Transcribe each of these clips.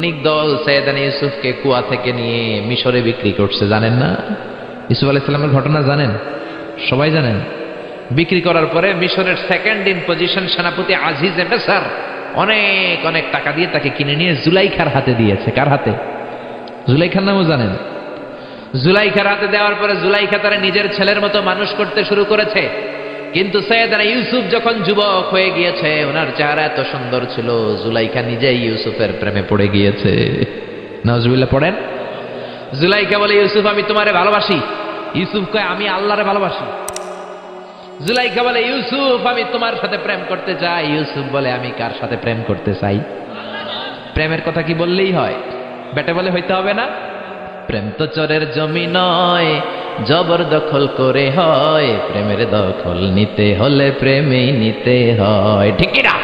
অনেক দল সৈয়দানা ইউসুফকে কুয়া থেকে নিয়ে মিশরে বিক্রি করছে, জানেন না? ইউসুফ আলাইহিস সালামের ঘটনা জানেন? সবাই জানেন। বিক্রি করার পরে মিশরের সেকেন্ড ইন পজিশন সেনাপতি আজিজ এফেসার অনেক অনেক টাকা দিয়ে তাকে কিনে নিয়ে জুলাইখার হাতে দিয়েছে। কার হাতে? জুলাইখার নামও জানেন? জুলাইখার হাতে দেওয়ার পরে জুলাইখা তারা নিজের ছেলের মতো মানুষ করতে শুরু করেছে। কিন্তু সৈয়দনা ইউসুফ যখন যুবক হয়ে গিয়েছে, ওনার চেহারা এত সুন্দর ছিল, জুলাইখা নিজেই ইউসুফের প্রেমে পড়ে গিয়েছে। নাউজুবিল্লাহ পড়েন। জুলাইখা বলে, ইউসুফ আমি তোমারে ভালোবাসি। ইউসুফ কয়, আমি আল্লাহরে ভালোবাসি। জুলাইখা বলে, ইউসুফ আমি তোমার সাথে প্রেম করতে চাই। ইউসুফ বলে, আমি কার সাথে প্রেম করতে চাই? প্রেমের কথা কি বললেই হয়? বেটা বলে হইতে হবে না? প্রেম তো চোরের জমি নয়, জবরদখল করে হয়। প্রেমের দখল নিতে হলে প্রেমেই নিতে হয়, ঠিক কি না?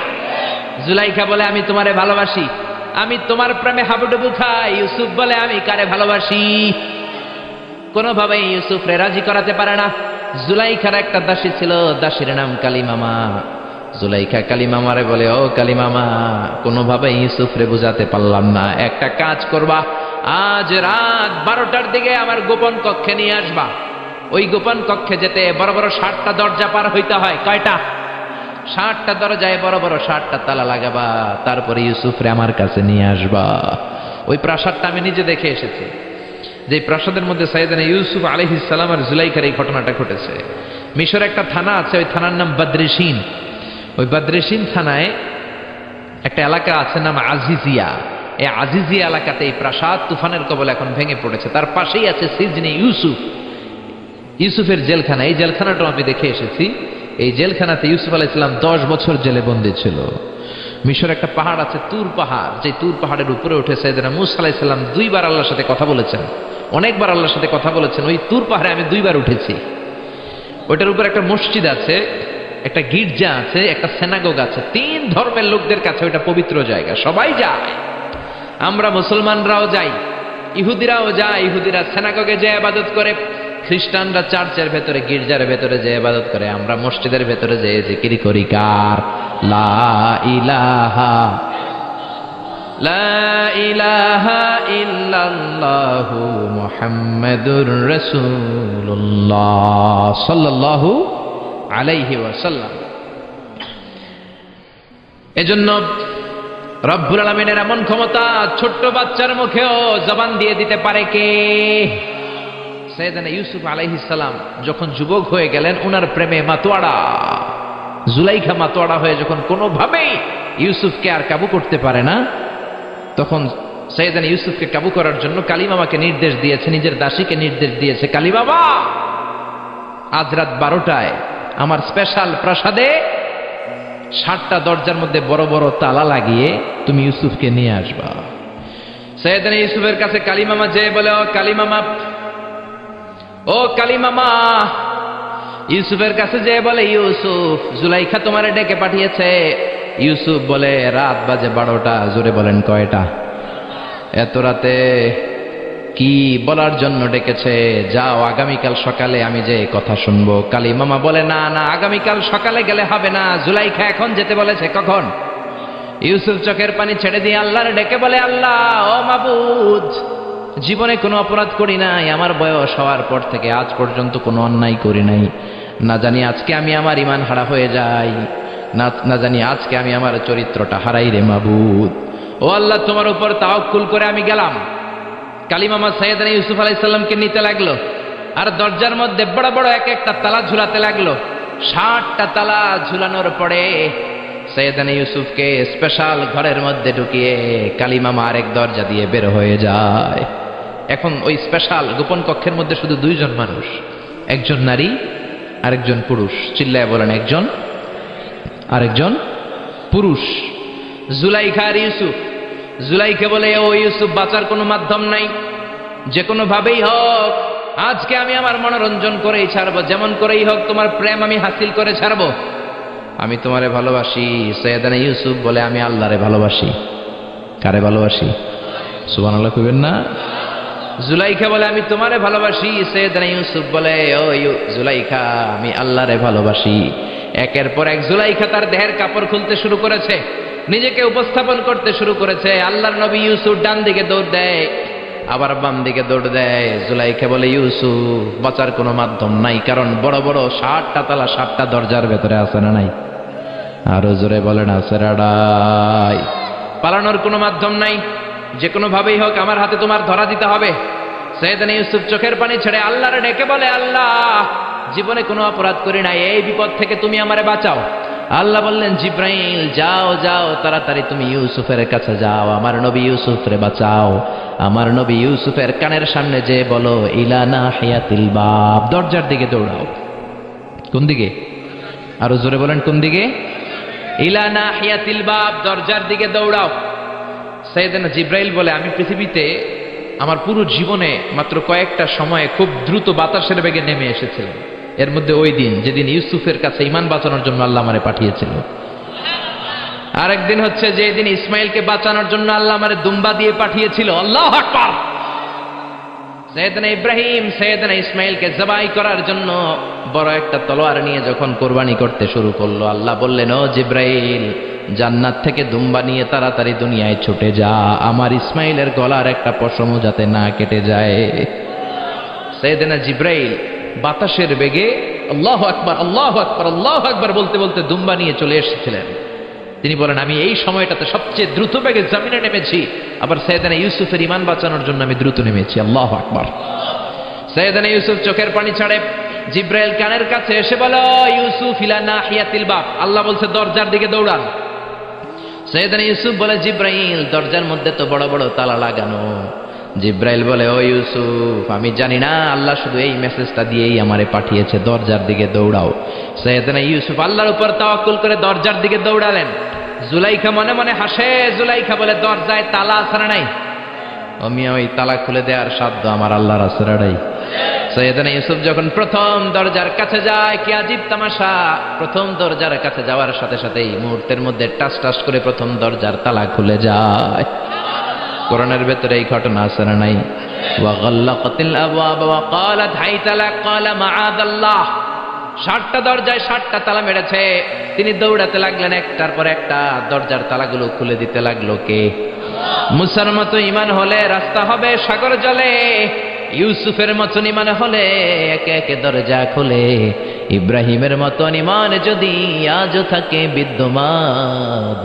জুলাইখা বলে, আমি তোমারে ভালোবাসি, আমি তোমার প্রেমে হাবুডুবু খাই। ইউসুফ বলে, আমি কারে ভালোবাসি? কোনোভাবেই ইউসুফরে রাজি করাতে পারে না। জুলাইখার একটা দাসী ছিল, দাসীর নাম কালিমামা। জুলাইখা কালিমামারে বলে, ও কালিমামা, কোনোভাবেই ইউসুফরে বুঝাতে পারলাম না। একটা কাজ করবা, আজ রাত 12টার দিকে আমার গোপন কক্ষে নিয়ে আসবা। ওই গোপন কক্ষে যেতে বড় বড় 60টা দরজা পার হইতে হয়। কয়টা? 60টা দরজায় বড় বড় 60টা তালা লাগাবা, তারপরে ইউসুফরে আমার কাছে নিয়ে আসবা। ওই প্রাসাদটা আমি নিজে দেখে এসেছি, যে প্রাসাদের মধ্যে সাইয়েদনা ইউসুফ আলাইহিস সালাম আর জুলাইখার এই ঘটনাটা ঘটেছে। মিশরে একটা থানা আছে, ওই থানার নাম বদরেশিন। ওই বদরেশিন থানায় একটা এলাকা আছে নাম আজিজিয়া। এই আজিজিয়া এলাকাতে এই প্রাসাদ তুফানের কবলে এখন ভেঙে পড়েছে। তার পাশেই আছে সিজনে ইউসুফ, ইউসুফের জেলখানা। এই জেলখানাটাও আমি দেখে এসেছি। এই জেলখানাতে ইউসুফ আলাইহিস সালাম 10 বছর জেলে বন্দী ছিল। মিশরে একটা পাহাড় আছে, তুর পাহাড়। যে তুর পাহাড়ের উপরে উঠে সাইয়েদনা মূসা আলাইহিস সালাম 2 বার আল্লাহর সাথে কথা বলেছেন, অনেকবার আল্লাহর সাথে কথা বলেছেন। ওই তুর পাহাড়ে আমি 2 বার উঠেছি। ওইটার উপর একটা মসজিদ আছে, একটা গির্জা আছে, একটা সিনাগোগ আছে। 3 ধর্মের লোকদের কাছে ওইটা পবিত্র জায়গা, সবাই যায়। আমরা মুসলমানরাও যাই, ইহুদিরাও যায়। ইহুদিরা সিনাগোগে যে ইবাদত করে, খ্রিস্টানরা চার্চের ভেতরে, গির্জার ভেতরে যে ইবাদত করে, আমরা মসজিদের ভেতরে যে জিকির করি কার? লা ইলাহা লা ইলাহা ইল্লাল্লাহু মুহাম্মাদুর রাসূলুল্লাহ সাল্লাল্লাহু আলাইহি ওয়াসাল্লাম। এজন্য রব্বুল আলামিনের এমন ক্ষমতা, ছোট্ট বাচ্চার মুখেও জবান দিয়ে দিতে পারে কে? সাইয়েদনা ইউসুফ আলাইহিস সালাম যখন যুবক হয়ে গেলেন, ওনার প্রেমে মাতোয়ারা। জুলাইখা মাতোয়ারা হয়ে যখন কোনোভাবেই ইউসুফকে আর কাবু করতে পারে না, তখন সাইয়েদনা ইউসুফকে কাবু করার জন্য কালিমামাকে নির্দেশ দিয়েছে, নিজের দাসীকে নির্দেশ দিয়েছে, কালিমামা আজ রাত 12টায় আমার স্পেশাল প্রাসাদে 60টা দরজার মধ্যে বড় বড় তালা লাগিয়ে তুমি ইউসুফকে নিয়ে আসবা। সাইয়েদনা ইউসুফের কাছে কালিমামা যেয়ে বলে, ও কালিমামা, ও কালিমামা। ইউসুফের কাছে যেয়ে বলে, ইউসুফ, জুলাইখা তোমারে ডেকে পাঠিয়েছে। ইউসুফ বলে, রাত বাজে 12টা। জোরে বলেন, কয়টা? এত রাতে কি বলার জন্য ডেকেছে? যাও, আগামীকাল সকালে আমি যে কথা শুনবো। কালিমামা বলে, না না, আগামীকাল সকালে গেলে হবে না, জুলাইখা এখন যেতে বলেছে। কখন? ইউসুফ চোখের পানি ছেড়ে দিয়ে আল্লাহর ডেকে বলে, আল্লাহ, ও মাবুদ, জীবনে কোনো অপরাধ করি নাই, আমার বয়স হওয়ার পর থেকে আজ পর্যন্ত কোনো অন্যায় করি নাই। না জানি আজকে আমি আমার ঈমান হারা হয়ে যাই, না জানি আজকে আমি আমার চরিত্রটা হারাই রে মাবুদ। ও আল্লাহ, তোমার উপর তাওয়াক্কুল করে আমি গেলাম। কালিমামা সাইয়েদনা ইউসুফ আলাইহিস সালামকে নিতে লাগলো, আর দরজার মধ্যে বড় বড় এক একটা তালা ঝুলাতে লাগলো। 60টা তালা ঝুলানোর পরে সাইয়েদনা ইউসুফকে স্পেশাল ঘরের মধ্যে ঢুকিয়ে কালিমামা আরেক দরজা দিয়ে বের হয়ে যায়। এখন ওই স্পেশাল গোপন কক্ষের মধ্যে শুধু 2 জন মানুষ, একজন নারী আরেকজন পুরুষ। চিল্লায় বলেন, একজন আরেকজন পুরুষ। জুলাইখা আর ইউসুফ। জুলাইখা বলে, ও ইউসুফ, বাঁচার কোনো মাধ্যম নাই, যে কোনো ভাবেই হোক আজকে আমি আমার মনোরঞ্জন করেই ছাড়বো, যেমন করেই হোক তোমার প্রেম আমি হাসিল করে ছাড়বো। আমি তোমারে ভালোবাসি। সাইয়েদনা ইউসুফ বলে, আমি আল্লাহরে ভালোবাসি। কারে ভালোবাসি? সুবহানাল্লাহ কইবেন না? জুলাইখা বলে, আমি তোমারে ভালোবাসি। সাইয়েদনা ইউসুফ বলে, ও জুলাইখা, আমি আল্লাহরে ভালোবাসি। একের পর এক জুলাইখা তার দেহের কাপড় খুলতে শুরু করেছে। নিজেকে উপস্থাপন করতে শুরু করেছে। আল্লাহর নবী ইউসুফ ডান দিকে দৌড় দেয়, আবার বাম দিকে দৌড় দেয়। জুলাইখা বলে, ইউসুফ বাঁচার কোনো মাধ্যম নাই, কারণ বড় বড় 60টা তালা 60টা দরজার ভেতরে আছে না নাই? আরো জোরে বলেন আছে রাডাই। পালানোর কোনো মাধ্যম নাই, যে কোনো ভাবেই হোক আমার হাতে তোমার ধরা দিতে হবে। সাইয়েদনা ইউসুফ চোখের পানি ছেড়ে আল্লাহরে ডেকে বলে, আল্লাহ জীবনে কোনো অপরাধ করি নাই, এই বিপদ থেকে তুমি আমারে বাঁচাও। আল্লাহ বললেন, জিব্রাইল যাও যাও, তাড়াতাড়ি তুমি ইউসুফের কাছে যাও, আমার নবী ইউসুফরে বাঁচাও। আমার নবী ইউসুফের কানের সামনে যে বলো, ইলা নাহিয়াতিল বাব, দরজার দিকে দৌড়াও। কোন দিকে? আরো জোরে বলেন, কোন দিকে? ইলা নাহিয়াতিল বাব, দরজার দিকে দৌড়াও। সাইয়েদনা জিব্রাইল বলে, আমি পৃথিবীতে আমার পুরো জীবনে মাত্র কয়েকটা সময়ে খুব দ্রুত বাতাসের বেগে নেমে এসেছিলাম। এর মধ্যে ওই দিন যেদিন ইউসুফের কাছে ঈমান বাঁচানোর জন্য আল্লাহ আমারে পাঠিয়েছিল। আরেকদিন হচ্ছে যে দিন ইসমাইলকে বাঁচানোর জন্য আল্লাহ আমারে দুম্বা দিয়ে পাঠিয়েছিল। আল্লাহু আকবার। সাইয়েদনা ইব্রাহিম সাইয়েদনা ইসমাইলকে জবাই করার জন্য বড় একটা তলোয়ার নিয়ে যখন কোরবানি করতে শুরু করলো, আল্লাহ বললেন, ও জিব্রাইল জান্নাত থেকে দুম্বা নিয়ে তাড়াতাড়ি দুনিয়ায় ছুটে যা, আমার ইসমাইলের গলার একটা পশমও যাতে না কেটে যায়। সাইয়েদনা জিব্রাইল বাতাসের বেগে আল্লাহু আকবার আল্লাহু আকবার আল্লাহু আকবার বলতে বলতে দুম্বা নিয়ে চলে এসেছিলেন। তিনি বলেন, আমি এই সময়টাতে সবচেয়ে দ্রুত বেগে জমিনে নেমেছি, আবার সাইয়েদনা ইউসুফের ঈমান বাঁচানোর জন্য আমি দ্রুত নেমেছি। আল্লাহু আকবার। সাইয়েদনা ইউসুফ চোখের পানি ছাড়ে জিব্রাইল কানের কাছে এসে বলো, ইউসুফ ইলা নাহিয়াতিল বাব, আল্লাহ বলছে দরজার দিকে দৌড়ান। সাইয়েদনা ইউসুফ বলে, জিব্রাইল দরজার মধ্যে তো বড় বড় তালা লাগানো। জিব্রাইল বলে, ও ইউসুফ আমি জানি না, আল্লাহ শুধু এই মেসেজটা দিয়েই আমারে পাঠিয়েছে, দরজার দিকে দৌড়াও। সাইয়েদনা ইউসুফ আল্লাহর উপর তাওয়াক্কুল করে দরজার দিকে দৌড়ালেন। জুলাইখা মনে মনে হাসে। জুলাইখা বলে, দরজায় তালা আছে না নাই? আমি ওই তালা খুলে দেওয়ার সাধ্য আমার আল্লাহর আছে না নাই? সাইয়েদনা ইউসুফ যখন প্রথম দরজার কাছে যায়, কি আজীব তামাশা, প্রথম দরজার কাছে যাওয়ার সাথে সাথেই মুহূর্তের মধ্যে টাস টাস করে প্রথম দরজার তালা খুলে যায়। কোরআনের ভেতরে এই ঘটনা আছে না নাই? ওয়া গাল্লাকাতিল আবওয়াব ওয়া ক্বালাত হাইতা লাক ক্বালা মাআযাল্লাহ। 60টা দরজায় 60টা তালা মেরেছে। তিনি দৌড়াতে লাগলেন, একটার পর একটা দরজার তালাগুলো খুলে দিতে লাগলো কে? মুসার মতো ঈমান হলে রাস্তা হবে সাগর জলে, ইউসুফের মতন ঈমান হলে একে একে দরজা খুলে। ইব্রাহিমের মতন ঈমান যদি আজও থাকে বিদ্যমান,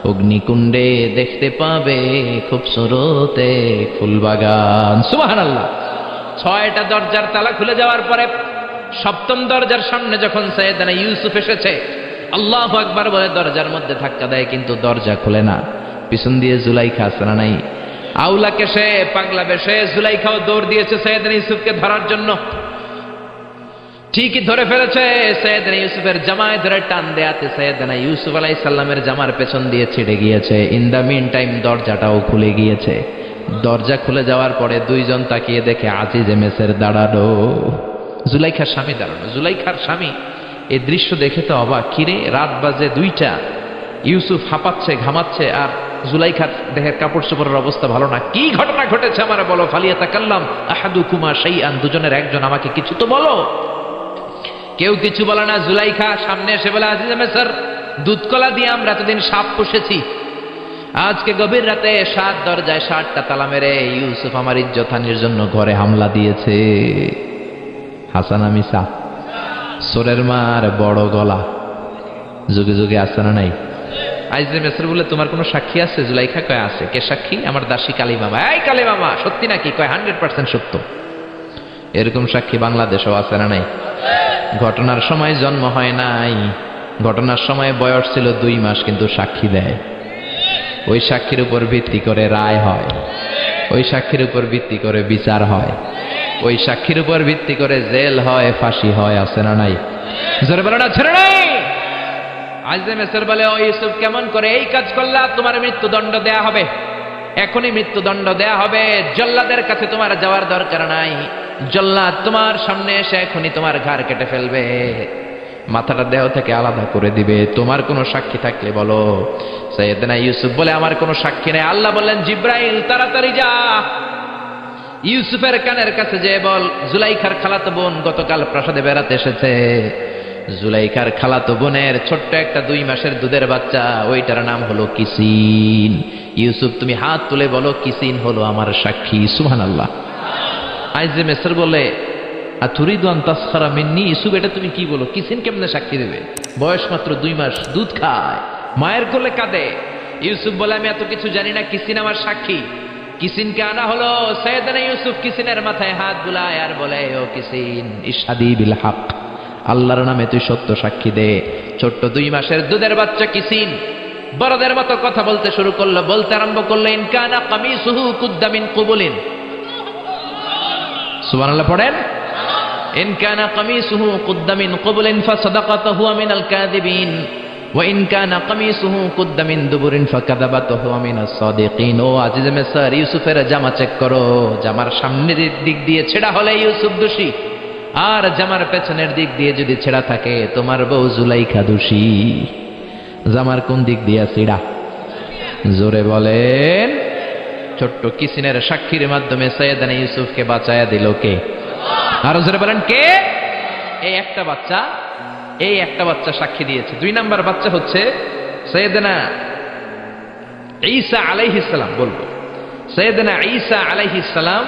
অগ্নিকুণ্ডে দেখতে পাবে খুবসুরতে ফুলবাগান। সুবহানাল্লাহ। 6টা দরজার তালা খুলে যাওয়ার পরে 7ম দরজার সামনে যখন সাইয়েদনা ইউসুফ এসেছে, আল্লাহু আকবার বলে দরজার মধ্যে ধাক্কা দেয়, কিন্তু দরজা খুলে না। পিছন দিয়ে জুলাইখা আছে না নাই? আউলাকে সে পাগলা বেশে জুলাইখাও দৌড় দিয়েছে সাইয়েদনা ইউসুফকে ধরার জন্য। ঠিকই ধরে ফেলেছে। সাইয়েদনা ইউসুফের জামায় ধরে টান দেয়াতে সাইয়েদনা ইউসুফ আলাইহিস সালামের জামার পেছন দিয়ে ছিঁড়ে গিয়েছে। ইন দ্য মিন টাইম দরজাটাও খুলে গিয়েছে। দরজা খুলে যাওয়ার পরে দুইজন তাকিয়ে দেখে আজিজ মেসের দাঁড়ানো, জুলাইখার স্বামী দাঁড়ানো। জুলাইখার স্বামী এই দৃশ্য দেখে তো অবাক, কিরে রাত বাজে 2টা, ইউসুফ হাঁপাচ্ছে ঘামাচ্ছে, আর জুলাইখার দেহের কাপড় চোপড়ের অবস্থা ভালো না। কি ঘটনা ঘটেছে আমার বলো। ফালিয়াতাকাল্লাম আহাদুকুমা শাইআন, দুজনের একজন আমাকে কিছু তো বলো। কেউ কিছু বলে না। জুলাইখা সামনে এসে বলে, আজিজ মেসর দুধকলা দিয়ে আমরা এতদিন সাপ পুষেছি, আজকে গভীর রাতে 7 দরজায় 60টা তালা মেরে ইউসুফ আমার ইজ্জতহানির জন্য ঘরে হামলা দিয়েছে। হাসানা মিসা, সোরের মার বড় গলা, যুগে যুগে আছে না নাই? আইজে মেসর বলে, তোমার কোনো সাক্ষী আছে? জুলাইখা কয় আছে। কে সাক্ষী? আমার দাসী কালী মামা। এই কালী মামা সত্যি নাকি? কয় 100% সত্য। এরকম সাক্ষী বাংলাদেশেও আছে না নাই? ঘটনার সময় জন্ম হয় নাই, ঘটনার সময় বয়স ছিল 2 মাস, কিন্তু সাক্ষী দেয়। ওই সাক্ষীর উপর ভিত্তি করে রায় হয়, ওই সাক্ষীর উপর ভিত্তি করে বিচার হয়, ওই সাক্ষীর উপর ভিত্তি করে জেল হয়, ফাঁসি হয়। আছে না নাই? জোরে বলো না, ছেড়ে নাই। আজে মেসর বলে, ও ইউসুফ কেমন করে এই কাজ করলা? তোমার মৃত্যুদণ্ড দেয়া হবে, এখনই মৃত্যুদণ্ড দেয়া হবে। জল্লাদের কাছে তোমার যাওয়ার দরকার নাই, জল্লাদ তোমার সামনে এসে এখনই তোমার ঘাড় কেটে ফেলবে, মাথাটা দেহ থেকে আলাদা করে দিবে। তোমার কোনো সাক্ষী থাকলে বলো। সাইয়েদনা ইউসুফ বলে, আমার কোনো সাক্ষী নেই। আল্লাহ বললেন, জিব্রাইল তাড়াতাড়ি যা, ইউসুফের কানের কাছে যে বল, জুলাইখার খালাতো বোন গতকাল প্রাসাদে বেড়াতে এসেছে, জুলাইখার খালাতো বোনের ছোট্ট একটা 2 মাসের দুধের বাচ্চা, ওইটার নাম হলো কিসিন। ইউসুফ তুমি হাত তুলে বলো কিসিন হলো আমার সাক্ষী। সুবহানাল্লাহ। আইজে মেসর বলে আতুরিদু আন তাসখারা মিন্নি, ইউসুফ এটা তুমি কি বলো, কিসিন কেমনে সাক্ষী দেবে, বয়স মাত্র 2 মাস, দুধ খায়, মায়ের কোলে কাঁদে। ইউসুফ বলে আমি এত কিছু জানি না, কিসিন আমার সাক্ষী। কিসিনকে আনা হলো, সাইয়েদনা ইউসুফ কিসিনের মাথায় হাত বুলায় আর বলে ও কিসিন ইশহাদি বিল হক, আল্লাহর নামে তুই সত্য সাক্ষী দে। ছোট্ট 2 মাসের দুধের বাচ্চা কিসিন বড়দের মতো কথা বলতে শুরু করলো, বলতে আরম্ভ করলো ইন কানা কামিসুহু কুদ্দা মিন কুবুলিন। সুবহানাল্লাহ পড়েন। ইন কানা কামিসুহু কুদ্দা মিন কুবুলিন ফাসাদাকাতু হুয়া মিনাল কাযিবিন ওয়া ইন কানা কামিসুহু কুদ্দা মিন দুবুরিন ফাকাযাবাতু হুয়া মিনাস সাদিকিন। ও আজিজে মিসর, ইউসুফের জামা চেক করো, জামার সামনের দিক দিয়ে ছেঁড়া হলে ইউসুফ দোষী, আর জামার পেছনের দিক দিয়ে যদি ছেঁড়া থাকে তোমার বউ জুলাইখা দোষী। জামার কোন দিক দিয়ে ছেঁড়া? জোরে বলেন। ছোট্ট কিসিনের সাক্ষীর মাধ্যমে সাইয়েদনা ইউসুফকে বাঁচায়া দিল কে? আর জোরে বলেন কে? এই একটা বাচ্চা সাক্ষী দিয়েছে। 2 নাম্বার বাচ্চা হচ্ছে সাইয়েদনা ঈসা আলাইহিস সালাম। বলবো সাইয়েদনা ঈসা আলাইহিস সালাম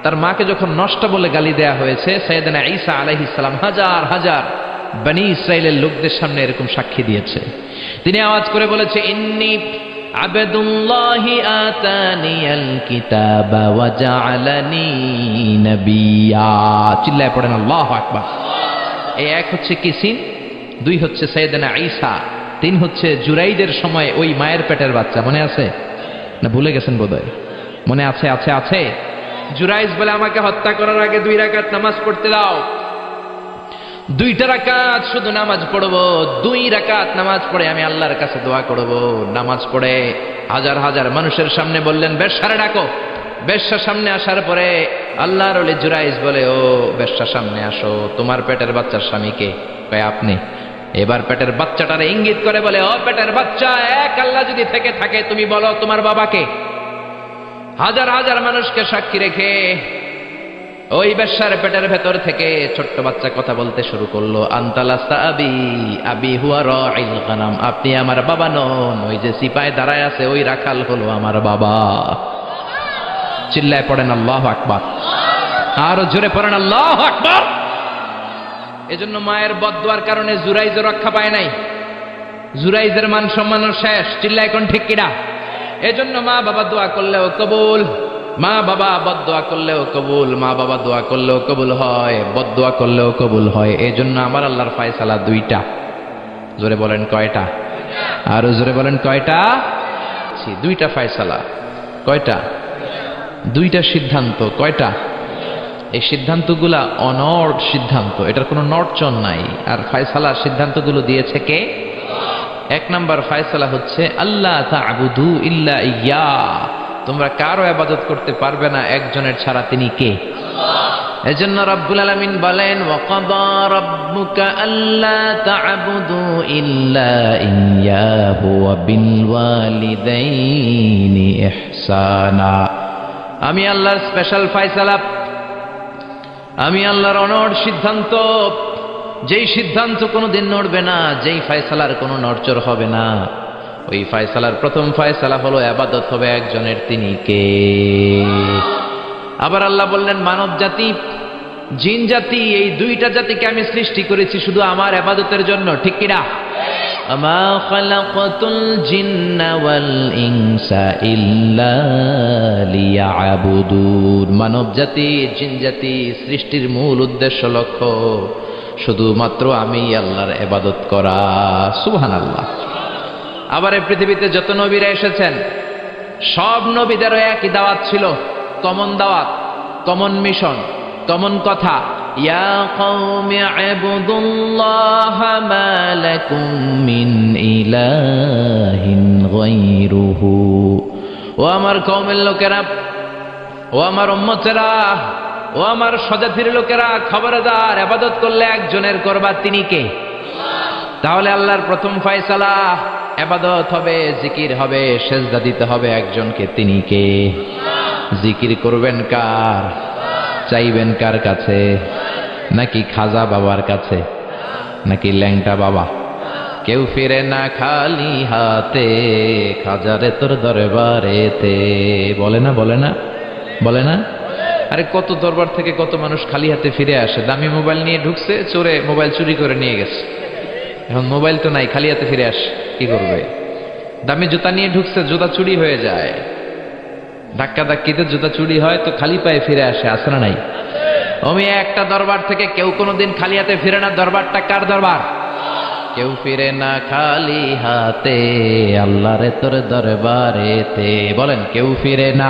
তার মাকে যখন নষ্ট বলে গালি দেয়া হয়েছে, সাইয়েদনা ঈসা আলাইহিস সালাম হাজার হাজার বনি ইসরাইলের লোকদের সামনে এরকম সাক্ষী দিয়েছে। তিনি আওয়াজ করে বলেছে ইন্নী আবদুল্লাহি আতানিয়াল কিতাবা ওয়া জাআলানি নবিয়্যা। চিল্লায় পড়েন আল্লাহু আকবার। এই 1 হচ্ছে কিসিন, 2 হচ্ছে সাইয়েদনা ঈসা, 3 হচ্ছে জুরাইদের সময় ওই মায়ের পেটের বাচ্চা। মনে আছে না ভুলে গেছেন বোধহয়? মনে আছে? আছে। জুরাইজ বলে আমাকে হত্যা করার আগে 2 রাকাত নামাজ পড়তে দাও। 2টা রাকাত শুধু নামাজ পড়বো, 2 রাকাত নামাজ পড়ে আমি আল্লাহর কাছে দোয়া করব। নামাজ পড়ে হাজার হাজার মানুষের সামনে বললেন বেশ্যারে ডাকো। বেশ্যা সামনে আসার পরে আল্লাহর ওলি জুরাইজ বলে ও বেশ্যা সামনে আসো, তোমার পেটের বাচ্চার স্বামীকে? কয় আপনি। এবার পেটের বাচ্চাটারে ইঙ্গিত করে বলে ও পেটের বাচ্চা, এক আল্লাহ যদি থেকে থাকে তুমি বলো তোমার বাবাকে। হাজার হাজার মানুষকে সাক্ষী রেখে ওই বেশ্যার পেটের ভেতর থেকে ছোট্ট বাচ্চা কথা বলতে শুরু করলো আনতালাস্তা আবি, আবি হুয়া রাইল গানাম, আপনি আমার বাবা নন, ওই যে সিপায় দাঁড়ায় আছে ওই রাখাল হলো আমার বাবা। চিল্লায় পড়েন আল্লাহু আকবার। আরো জোরে পড়েন আল্লাহু আকবার। এজন্য মায়ের বদদুয়ার কারণে জুরাইজ রক্ষা পায় নাই, জুরাইজের মান সম্মানও শেষ। চিল্লায় কোন ঠিক কিনা? এজন্য মা বাবা দোয়া করলেও কবুল, মা বাবা বদদুয়া করলেও কবুল, মা বাবা দোয়া করলেও কবুল হয়, বদদুয়া করলেও কবুল হয়। এজন্য আমার আল্লাহর ফয়সালা 2টা। জোরে বলেন কয়টা? আরো জোরে বলেন কয়টা? 2টা ফয়সালা। কয়টা? 2টা সিদ্ধান্ত। কয়টা? এই সিদ্ধান্তগুলা অনড় সিদ্ধান্ত, এটার কোনো নড়চড় নাই। আর ফয়সালা সিদ্ধান্তগুলো দিয়েছে কে? 1 নাম্বার ফয়সালা হচ্ছে আল্লাহ তা'বুদু ইল্লা ইয়্যা, তোমরা কারো ইবাদত করতে পারবে না একজনের ছাড়া, তিনি কে? আল্লাহ। এজন্য রব্বুল আলামিন বলেন ওয়া কাদা রাব্বুকা আল্লা তা'বুদু ইল্লা ইয়্যাহু ওয়া বিল ওয়ালিদাইনি ইহসানা। আমি আল্লাহর স্পেশাল ফয়সালা, আমি আল্লাহর অনড় সিদ্ধান্ত, যেই সিদ্ধান্ত কোনোদিন নড়বে না, যেই ফয়সালার কোনো নড়চড় হবে না, ওই ফয়সালার প্রথম ফয়সালা হলো ইবাদত হবে একজনের, তিনি কে? আবার আল্লাহ বললেন মানব জাতি, জিন জাতি, এই 2টা জাতিকে আমি সৃষ্টি করেছি শুধু আমার ইবাদতের জন্য, ঠিক কিনা? আমা খালাকাতুল জিন্না ওয়াল ইনসা ইল্লা লিয়াবুদুন। মানব জাতি, জিন জাতি সৃষ্টির মূল উদ্দেশ্য লক্ষ্য শুধুমাত্র আমি আল্লাহর ইবাদত করা। সুবহানাল্লাহ। আবার এই পৃথিবীতে যত নবীরা এসেছেন সব নবীদেরও একই দাওয়াত ছিল, কমন দাওয়াত, কমন মিশন, কমন কথা, ইয়া কওমি ইবুদুল্লাহা মা লাকুম মিন ইলাহিন গায়রুহু। ও আমার কওমের লোকেরা, ও আমার উম্মতেরা, ও আমার স্বজাতির লোকেরা, খবরদার, ইবাদত করলে একজনের করবা, তিনি কে? তাহলে আল্লাহর প্রথম ফয়সালা ইবাদত হবে, জিকির হবে, সেজদা দিতে হবে একজনকে, তিনি কে? জিকির করবেন কার? চাইবেন কার কাছে? নাকি খাজা বাবার কাছে, নাকি ল্যাংটা বাবা? কেউ ফিরে না খালি হাতে, খাজারে তোর দরবারেতে। বলে না, বলে না, বলে না? আরে কত দরবার থেকে কত মানুষ খালি হাতে ফিরে আসে। দামি মোবাইল নিয়ে ঢুকছে, চোরে মোবাইল চুরি করে নিয়ে গেছে। এখন মোবাইল তো নাই, খালি হাতে ফিরে আসে, কি করবে? দামি জুতা নিয়ে ঢুকছে, জুতা চুরি হয়ে যায়, ধাক্কা ধাক্কিতে জুতা চুরি হয়, তো খালি পায়ে ফিরে আসে, আছে না নাই? অমি একটা দরবার থেকে কেউ কোনোদিন খালি হাতে ফিরে না। দরবারটা কার দরবার? কেউ ফিরে না খালি হাতে, আল্লাহরে তোর দরবারেতে। বলেন, কেউ ফিরে না।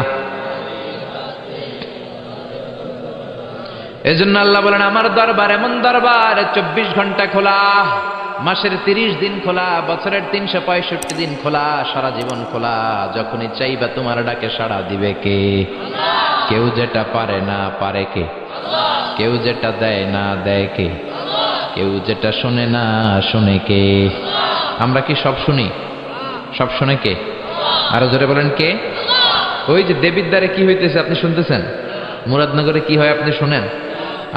এজন্য আল্লাহ বলেন, আমার দরবার এমন দরবার 24 ঘন্টা খোলা, মাসের 30 দিন খোলা, বছরের 365 দিন খোলা, সারা জীবন খোলা। যখনই চাইবা তোমার ডাকে সাড়া দিবে কে? কেউ যেটা পারে না পারে কে? কেউ যেটা দেয় না দেয় কে? কেউ যেটা শোনে না শোনে কে? আমরা কি সব শুনি? সব শোনে কে? আরো জোরে বলেন, কে? ওই যে দেবিদ্বারে কি হইতেছে আপনি শুনতেছেন, মুরাদনগরে কি হয় আপনি শোনেন,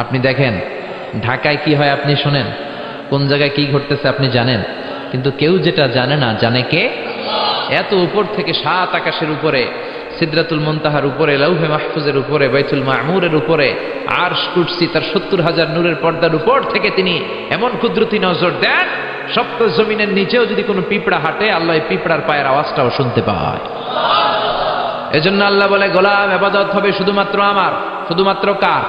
আপনি দেখেন, ঢাকায় কি হয় আপনি শোনেন, কোন জায়গায় কি ঘটতেছে আপনি জানেন, কিন্তু কেউ যেটা জানে না জানে কে? এত উপর থেকে, 7 আকাশের উপরে, সিদরাতুল মুনতাহার উপরে, লাউহে মাহফুজের উপরে, বাইতুল মামুরের উপরে, আরশ কুরসি তার 70,000 নূরের পর্দার উপর থেকে তিনি এমন কুদরতি নজর দেন, সপ্ত জমিনের নিচেও যদি কোনো পিঁপড়া হাঁটে, আল্লাহ এই পিঁপড়ার পায়ের আওয়াজটাও শুনতে পায়। এজন্য আল্লাহ বলে, গোলাম ইবাদত হবে শুধুমাত্র আমার। শুধুমাত্র কার?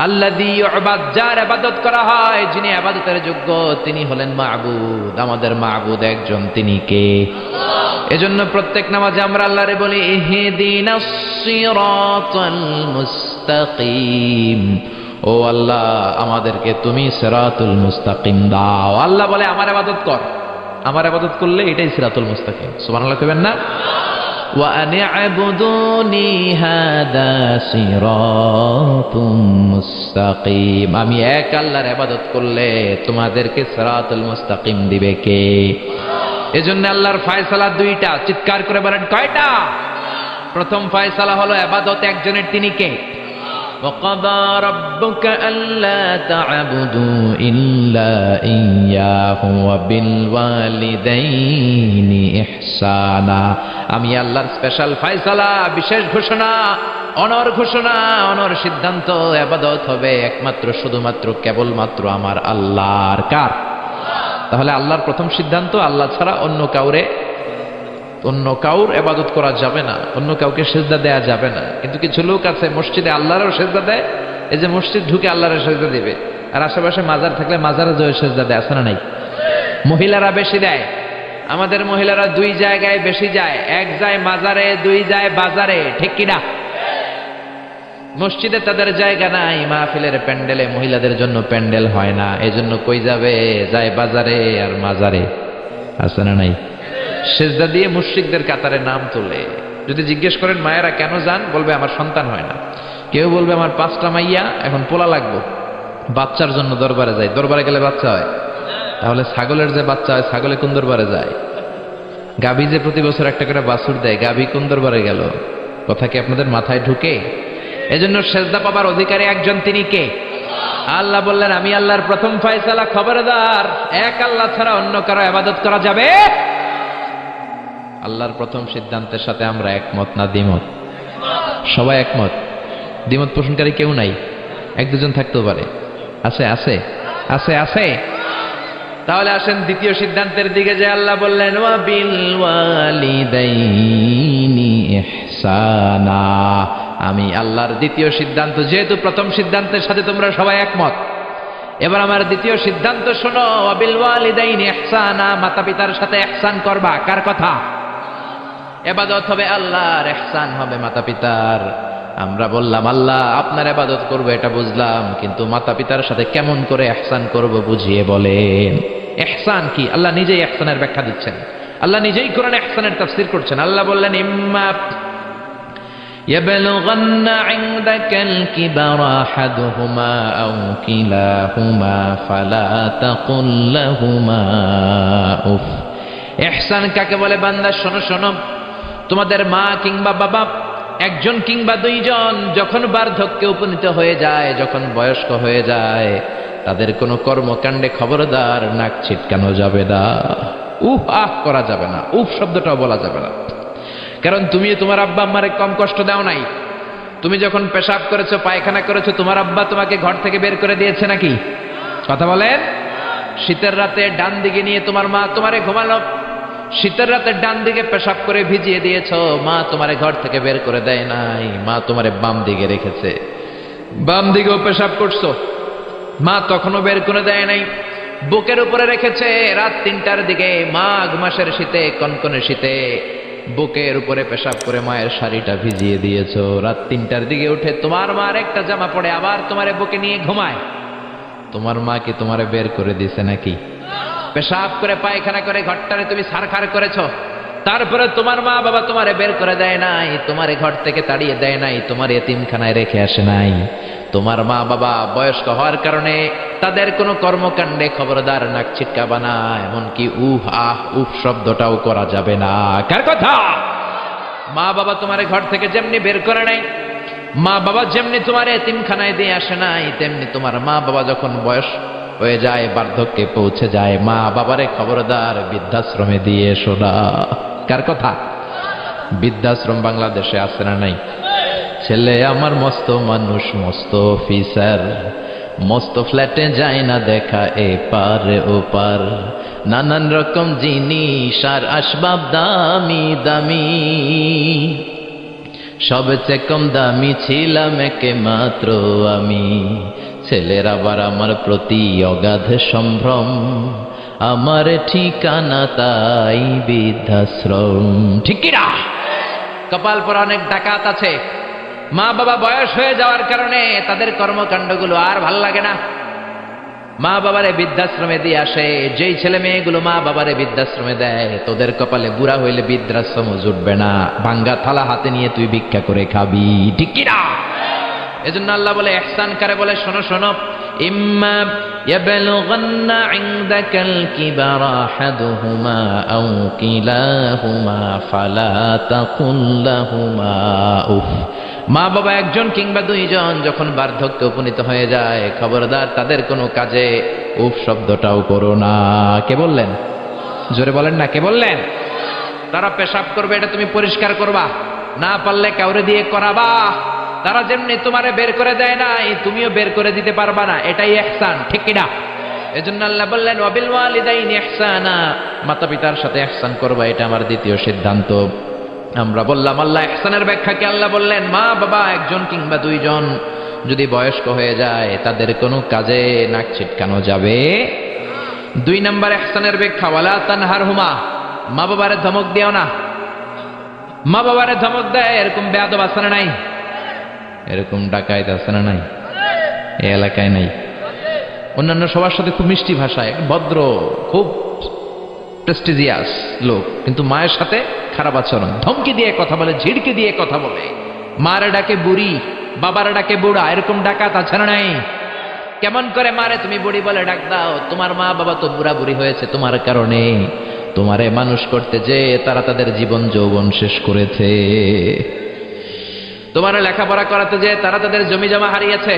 আল্লাযী ইউবাদ, যার ইবাদত করা হয়, যিনি ইবাদতের যোগ্য, তিনি হলেন মাবুদ। আমাদের মাবুদ একজন, তিনি কে? এজন্য প্রত্যেক নামাজে আমরা আল্লাহরে বলি, ইহদিনাস সিরাতাল মুস্তাকিম। ও আল্লাহ, আমাদেরকে তুমি সিরাতুল মুস্তাকিম দাও। আল্লাহ বলে, আমার ইবাদত কর। আমার ইবাদত করলে এটাই সিরাতুল মুস্তাকিম। সুবহানাল্লাহ কইবেন না? ওয়া আনি'বুদুনি হাদা সিরাতুম মুস্তাকিম। আমি এক আল্লাহর ইবাদত করলে তোমাদেরকে সিরাতুল মুস্তাকিম দিবে কে? এজন্য আল্লাহর ফয়সালা 2টা, চিৎকার করে বলেন, কয়টা? প্রথম ফয়সালা হলো ইবাদত একজনের, তিনি কে? وَقَضَى رَبُّكَ أَلَّا تَعْبُدُوا إِلَّا إِيَّاهُ وَبِالْوَالِدَيْنِ إِحْسَانًا। আমি আল্লাহর স্পেশাল ফয়সালা, বিশেষ ঘোষণা, অনর ঘোষণা, অনর সিদ্ধান্ত, ইবাদত হবে একমাত্র, শুধুমাত্র, কেবলমাত্র আমার আল্লাহর। কার? তাহলে আল্লাহর প্রথম সিদ্ধান্ত, আল্লাহ ছাড়া অন্য কাউর ইবাদত করা যাবে না, অন্য কাউকে সিজদা দেয়া যাবে না। কিন্তু কিছু লোক আছে মসজিদে আল্লাহরও সিজদা দেয়, এই যে মসজিদ ঢুকে আল্লাহর সিজদা দিবে, আর আশেপাশে মাজার থাকলে মাজারে জয় সিজদা দেয়, আছে না নাই? মহিলারা বেশি দেয়। আমাদের মহিলারা 2 জায়গায় বেশি যায়, এক যায় মাজারে, 2 যায় বাজারে, ঠিক কিনা? মসজিদে তাদের জায়গা নাই, মাহফিলের প্যান্ডেলে মহিলাদের জন্য প্যান্ডেল হয় না, এজন্য কই যাবে? যায় বাজারে আর মাজারে, আছে না নাই? সেজদা দিয়ে মুশরিকদের কাতারে নাম তোলে। যদি জিজ্ঞেস করেন মায়েরা কেন যান, বলবে আমার সন্তান হয় না। কেউ বলবে আমার 5টা মাইয়া, এখন পোলা লাগবো, বাচ্চার জন্য দরবারে যায়। দরবারে গেলে বাচ্চা হয়, তাহলে ছাগলের যে বাচ্চা হয়, ছাগলে কোন দরবারে যায়? গাভী যে প্রতি বছর একটা করে বাছুর দেয়, গাভী কোন দরবারে গেল? কথা কি আপনাদের মাথায় ঢুকে? এজন্য সেজদা পাবার অধিকারী একজন, তিনি কে? আল্লাহ বললেন, আমি আল্লাহর প্রথম ফয়সালা, খবরদার, এক আল্লাহ ছাড়া অন্য কারো ইবাদত করা যাবে? আল্লাহর প্রথম সিদ্ধান্তের সাথে আমরা একমত না দ্বিমত? সবাই একমত। দ্বিমত পোষণকারী কেউ নাই? 1-2 জন থাকতেও পারে। আছে আছে আছে আছে। তাহলে আসেন দ্বিতীয় সিদ্ধান্তের দিকে, যে আল্লাহ বললেন, ওয়া বিল ওয়ালিদাইনি ইহসানা। আমি আল্লাহর দ্বিতীয় সিদ্ধান্ত, যেহেতু প্রথম সিদ্ধান্তের সাথে তোমরা সবাই একমত, এবার আমার দ্বিতীয় সিদ্ধান্ত শোনো, ওয়া বিল ওয়ালিদাইনি ইহসানা। মাতা পিতার সাথে ইহসান করবা। কার কথা? ইবাদত হবে আল্লাহর, ইহসান হবে মাতা পিতার। আমরা বললাম, আল্লাহ আপনার ইবাদত করব এটা বুঝলাম, কিন্তু মাতা পিতার সাথে কেমন করে ইহসান করব বুঝিয়ে বলেন। ইহসান কি? আল্লাহ নিজেই ইহসানের ব্যাখ্যা দিচ্ছেন, আল্লাহ নিজেই কোরআনে ইহসানের তাফসীর করছেন। আল্লাহ বললেন, ইম্মা ইয়াবলুগান্না ইনদাকাল কিবারা আহাদুহুমা আও কিলাহুমা ফালা তাকুল লাহুমা উফ। ইহসান কাকে বলে? বান্দা শোনো শোনো, তোমাদের মা কিংবা বাবা একজন কিংবা দুইজন যখন বার্ধক্যে উপনীত হয়ে যায়, যখন বয়স্ক হয়ে যায়, তাদের কোনো কর্মকাণ্ডে খবরদার নাক ছিটকানো যাবে না, উফ আহ করা যাবে না, উফ শব্দটাও বলা যাবে না। কারণ তুমি তোমার আব্বা আম্মারে কম কষ্ট দাও নাই। তুমি যখন পেশাব করেছো, পায়খানা করেছো, তোমার আব্বা তোমাকে ঘর থেকে বের করে দিয়েছে নাকি? কথা বলেন। শীতের রাতে ডান দিকে নিয়ে তোমার মা তোমারে ঘুমালো, শীতের রাতে ডান দিকে পেশাব করে ভিজিয়ে দিয়েছো, মা তোমারে ঘর থেকে বের করে দেয় নাই, মা তোমারে বাম দিকে রেখেছে, বাম দিকেও পেশাব করছো, মা তখনও বের করে দেয় নাই, বুকের উপরে রেখেছে। রাত 3টার দিকে মাঘ মাসের শীতে, কনকনে শীতে বুকের উপরে পেশাব করে মায়ের শাড়িটা ভিজিয়ে দিয়েছো। রাত 3টার দিকে উঠে তোমার মার একটা জামা পড়ে আবার তোমারে বুকে নিয়ে ঘুমায়। তোমার মা কি তোমারে বের করে দিছে নাকি? পেশাব করে পায়খানা করে ঘরটারে তুমি সারখার করেছো, তারপরে তোমার মা বাবা তোমারে বের করে দেয় নাই, তোমারে ঘর থেকে তাড়িয়ে দেয় নাই, তোমার এতিমখানায় রেখে আসে নাই। তোমার মা বাবা বয়স্ক হওয়ার কারণে তাদের কোনো কর্মকাণ্ডে খবরদার নাক ছিটকাবা না, এমনকি উহ আহ উফ শব্দটাও করা যাবে না। কার কথা? মা বাবা তোমারে ঘর থেকে যেমনি বের করে নাই, মা বাবা যেমনি তোমার এতিমখানায় দিয়ে আসে নাই, তেমনি তোমার মা বাবা যখন বয়স হয়ে যায়, বার্ধক্যে পৌঁছে যায়, মা বাবারে খবরদার বৃদ্ধাশ্রমে দিয়ে এসো না। কার কথা? বৃদ্ধাশ্রম বাংলাদেশে আছে না নাই? ছেলে আমার মস্ত মানুষ, মস্ত অফিসার, মস্ত ফ্ল্যাটে যায় না দেখা এপার ওপার, নানান রকম জিনিস আর আসবাব দামি দামি, সবচেয়ে কম দামি ছিলাম একে মাত্র আমি। ছেলের আবার আমার প্রতি অগাধ সম্ভ্রম, আমার ঠিকানা তাই বৃদ্ধাশ্রম। ঠিক কিনা? কপাল পরা অনেক ডাকাত আছে, মা বাবা বয়স হয়ে যাওয়ার কারণে তাদের কর্মকাণ্ডগুলো আর ভাল লাগে না, মা বাবারে বৃদ্ধাশ্রমে দিয়ে আসে। যেই ছেলে মেয়েগুলো মা বাবারে বৃদ্ধাশ্রমে দেয়, তোদের কপালে বুড়া হইলে বৃদ্ধাশ্রম জুটবে না, ভাঙ্গা থালা হাতে নিয়ে তুই ভিক্ষা করে খাবি। ঠিক কিনা? এজন্য আল্লাহ বলে, ইহসান কারে বলে? শোনো শোনো, ইম্মা ইয়াবলুগান্না ইনদাকাল কিবারা আহাদুহুমা আও কিলাহুমা ফালা তাকুল লাহুমা উফ। মা বাবা একজন কিংবা দুইজন যখন বার্ধক্যে উপনীত হয়ে যায়, খবরদার তাদের কোনো কাজে উফ শব্দটাও করো না। কে বললেন? জোরে বলেন না, কে বললেন? তারা পেশাব করবে, এটা তুমি পরিষ্কার করবা, না পারলে কাউরে দিয়ে করাবা। তারা যেমনি তোমারে বের করে দেয় নাই, তুমিও বের করে দিতে পারবা না, এটাই ইহসান। ঠিক কিনা? এজন্য আল্লাহ বললেন, ওয়াবিল ওয়ালিদাইনি ইহসানা, মাতা পিতার সাথে ইহসান করবা, এটা আমার দ্বিতীয় সিদ্ধান্ত। আমরা বললাম আল্লাহ ইহসানের ব্যাখ্যা কি? আল্লাহ বললেন, মা বাবা একজন কিংবা দুইজন যদি বয়স্ক হয়ে যায়, তাদের কোনো কাজে নাক ছিটকানো যাবে। 2 নম্বর ইহসানের ব্যাখ্যা, ওয়ালা তানহারহুমা, মা বাবারে ধমক দিও না। মা বাবারে ধমক দেয় এরকম বেয়াদব আছে না নাই? এরকম ডাকাইত আছে না নাই? এই এলাকায় নাই? অন্যান্য সবার সাথে খুব মিষ্টি ভাষায়, ভদ্র, খুব প্রেস্টিজিয়াস লোক, কিন্তু মায়ের সাথে খারাপ আচরণ, ধমকি দিয়ে কথা বলে, ঝিড়কে দিয়ে কথা বলে, মারে ডাকে বুড়ি, বাবারে ডাকে বুড়া, এরকম ডাকাত আছে না নাই? কেমন করে মারে তুমি বুড়ি বলে ডাক দাও? তোমার মা বাবা তো বুড়া বুড়ি হয়েছে তোমার কারণে, তোমারে মানুষ করতে যে তারা তাদের জীবন যৌবন শেষ করেছে, তোমারে লেখাপড়া করাতে যে তারা তাদের জমি জমা হারিয়েছে,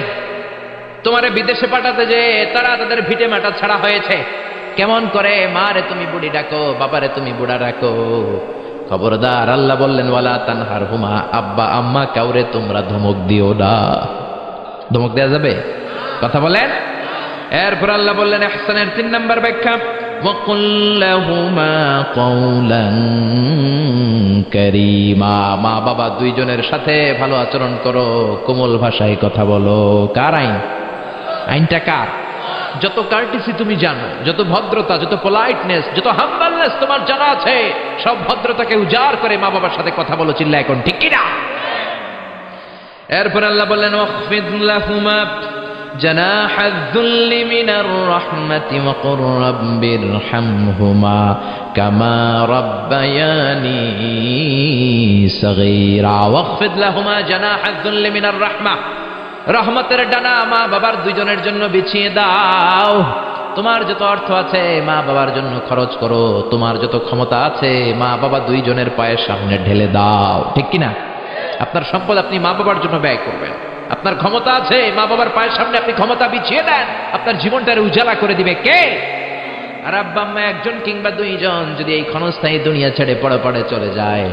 তোমারে বিদেশে পাঠাতে যে তারা তাদের ভিটে মাটা ছাড়া হয়েছে। কেমন করে মারে তুমি বুড়ি ডাকো, বাবারে তুমি বুড়া ডাকো? খবরদার, আল্লাহ বললেন, ওয়ালা তানহারহুমা, আব্বা আম্মা কাউরে তোমরা ধমক দিও না। ধমক দেয়া যাবে? কথা বলেন। এরপর আল্লাহ বললেন ইহসানের 3 নম্বর ব্যাখ্যা, ওয়াকুল লাহুমা কওলান কারীমা, মা বাবা দুইজনের সাথে ভালো আচরণ করো, কোমল ভাষায় কথা বলো। কার আইন? আইনটা কার? যত কার্টিসি তুমি জানো, যত ভদ্রতা, যত পোলাইটনেস, যত হাম্বলনেস তোমার জানা আছে, সব ভদ্রতাকে উজাড় করে মা বাবার সাথে কথা বলো। চিল্লা এখন, ঠিক কিনা? এরপর আল্লাহ বললেন, ওয়াখফিদ লাহুমা জানাহায যুল্লি মিনার রাহমাতি ওয়া কুর রাব্বিরহামহুমা কামা রাব্বায়ানি সাগীরা। ওয়াখফিদ লাহুমা জানাহায যুল্লি মিনার রাহমা, রহমতের ডানা মা বাবার দুইজনের জন্য বিছিয়ে দাও। তোমার যত অর্থ আছে মা বাবার জন্য খরচ করো, তোমার যত ক্ষমতা আছে মা বাবা দুইজনের পায়ের সামনে ঢেলে দাও। ঠিক কিনা? আপনার সম্পদ আপনি মা বাবার জন্য ব্যয় করবেন। আপনার ক্ষমতা আছে, মা বাবার পায়ের সামনে আপনি ক্ষমতা বিছিয়ে দেন, আপনার জীবনটারে উজালা করে দিবে কে? আর আব্বা আম্মা একজন কিংবা দুইজন যদি এই ক্ষণস্থায়ী দুনিয়া ছেড়ে পড়ে চলে যায়,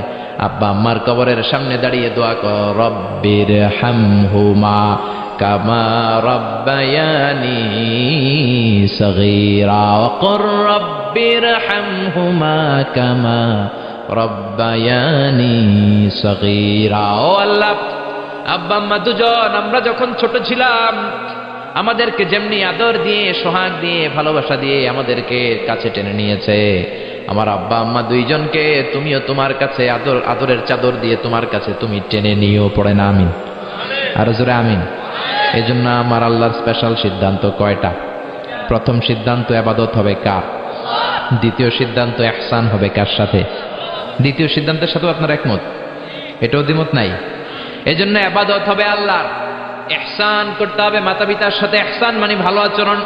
আব্বা আম্মার কবরের সামনে দাঁড়িয়ে দোয়া কর, রব্বির হামহুমা কামা রব্বায়ানি সগীরা ওয়াকুর রব্বির হামহুমা কামা রব্বায়ানি সগীরা। ও আল্লাহ, আব্বা আম্মা দুজন আমরা যখন ছোট ছিলাম আমাদেরকে যেমনি আদর দিয়ে, সোহাগ দিয়ে, ভালোবাসা দিয়ে আমাদেরকে কাছে টেনে নিয়েছে, আমার আব্বা আম্মা দুইজনকে তুমিও তোমার কাছে আদরের চাদর দিয়ে তোমার কাছে তুমি টেনে নিও। পড়ে না আমিন? আর জোরে আমিন। এই জন্য আমার আল্লাহর স্পেশাল সিদ্ধান্ত কয়টা? প্রথম সিদ্ধান্ত ইবাদত হবে কার? দ্বিতীয় সিদ্ধান্ত ইহসান হবে কার সাথে? দ্বিতীয় সিদ্ধান্তের সাথে আপনার একমত? এটাও দ্বিমত নাই? এই জন্য ইবাদত হবে আল্লাহর, ইহসান করতে হবে মাতা পিতার সাথে। ইহসান মানে ভালো আচরণ,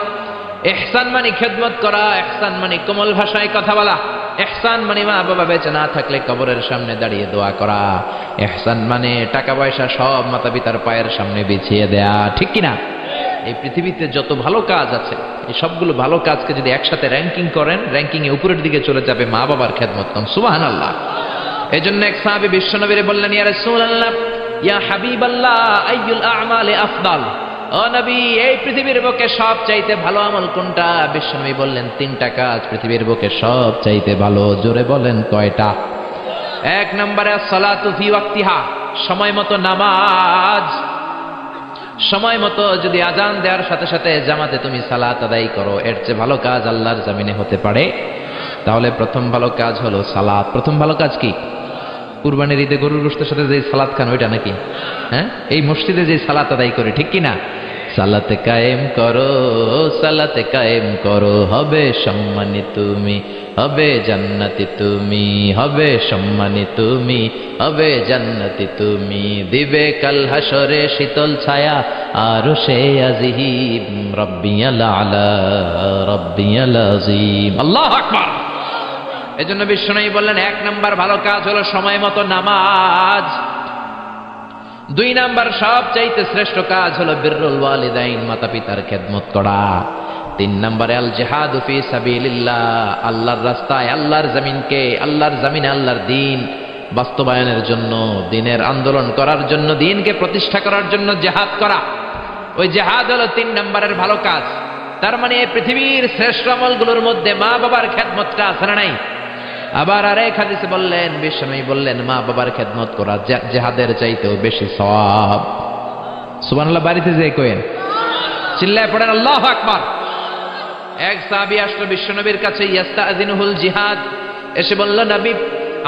ইহসান মানে খেদমত করা, ইহসান মানে কোমল ভাষায় কথা বলা, ইহসান মানে মা বাবা বেঁচে না থাকলে কবরের সামনে দাঁড়িয়ে দোয়া করা, ইহসান মানে টাকা পয়সা সব মাতা পিতার পায়ের সামনে বিছিয়ে দেয়া। ঠিক কিনা? এই পৃথিবীতে যত ভালো কাজ আছে এই সবগুলো ভালো কাজকে যদি একসাথে র্যাঙ্কিং করেন, র্যাঙ্কিং এ উপরের দিকে চলে যাবে মা বাবার খেদমত। সুবহানাল্লাহ। এই জন্য এক সাহাবী বিশ্বনবীরে বললেন, ইয়া রাসূলুল্লাহ, ইয়া হাবিবাল্লাহ, আইয়ুল আ'মালি আফদাল। ও নবী, এই পৃথিবীর বুকে সব চাইতে ভালো আমল কোনটা? বিশ্বনবী বললেন, 3টা কাজ পৃথিবীর বুকে সব চাইতে ভালো। জোরে বলেন কয়টা? 1 নম্বরে সালাতু ফি ওয়াক্তিহা, সময় মতো নামাজ। সময় মতো যদি আজান দেওয়ার সাথে সাথে জামাতে তুমি সালাত আদায় করো, এর চেয়ে ভালো কাজ আল্লাহর জমিনে হতে পারে? তাহলে প্রথম ভালো কাজ হলো সালাত। প্রথম ভালো কাজ কি? কুরবানির ঈদে গরুর গোশতের সাথে যে সালাত খান ওইটা নাকি? হ্যাঁ, এই মসজিদে যে সালাত আদায় করে, ঠিক কিনা? সালাতে কায়েম করো, সালাতে কায়েম করো, হবে সম্মানী তুমি, হবে জান্নাতি তুমি, হবে সম্মানী তুমি, হবে জান্নাতি তুমি, দিবে কাল হাসরে শীতল ছায়া আরশে আজিম, রব্বিয়াল আলা রব্বিয়াল আযীম। আল্লাহু আকবার। এজন্য বিশ্বনবী বললেন 1 নাম্বার ভালো কাজ হলো সময় মতো নামাজ। 2 নাম্বার সবচাইতে শ্রেষ্ঠ কাজ হলো বিররুল ওয়ালিদাইন, মাতা পিতার খেদমত করা। 3 নাম্বারে আল জিহাদু ফি সাবিলিল্লাহ, আল্লাহর রাস্তায়, আল্লাহর জমিনকে, আল্লাহর জমিনে আল্লাহর দ্বীন বাস্তবায়নের জন্য, দ্বীনের আন্দোলন করার জন্য, দ্বীনকে প্রতিষ্ঠা করার জন্য জিহাদ করা। ওই জিহাদ হলো 3 নাম্বারের ভালো কাজ। তার মানে এই পৃথিবীর শ্রেষ্ঠ আমলগুলোর মধ্যে মা বাবার খেদমতটা আছে না নাই? আবার আরেক হাদিসে বললেন, বিশ্বনবী বললেন, মা বাবার খেদমত করা জিহাদের চাইতেও বেশি সওয়াব। সুবহানাল্লাহ। বাড়িতে যে কইেন, চিল্লায় পড়েন আল্লাহু আকবার। এক সাহাবী আসলো বিশ্বনবীর কাছে, ইয়াস্তাযিনুহুল জিহাদ, এসে বলল, নবী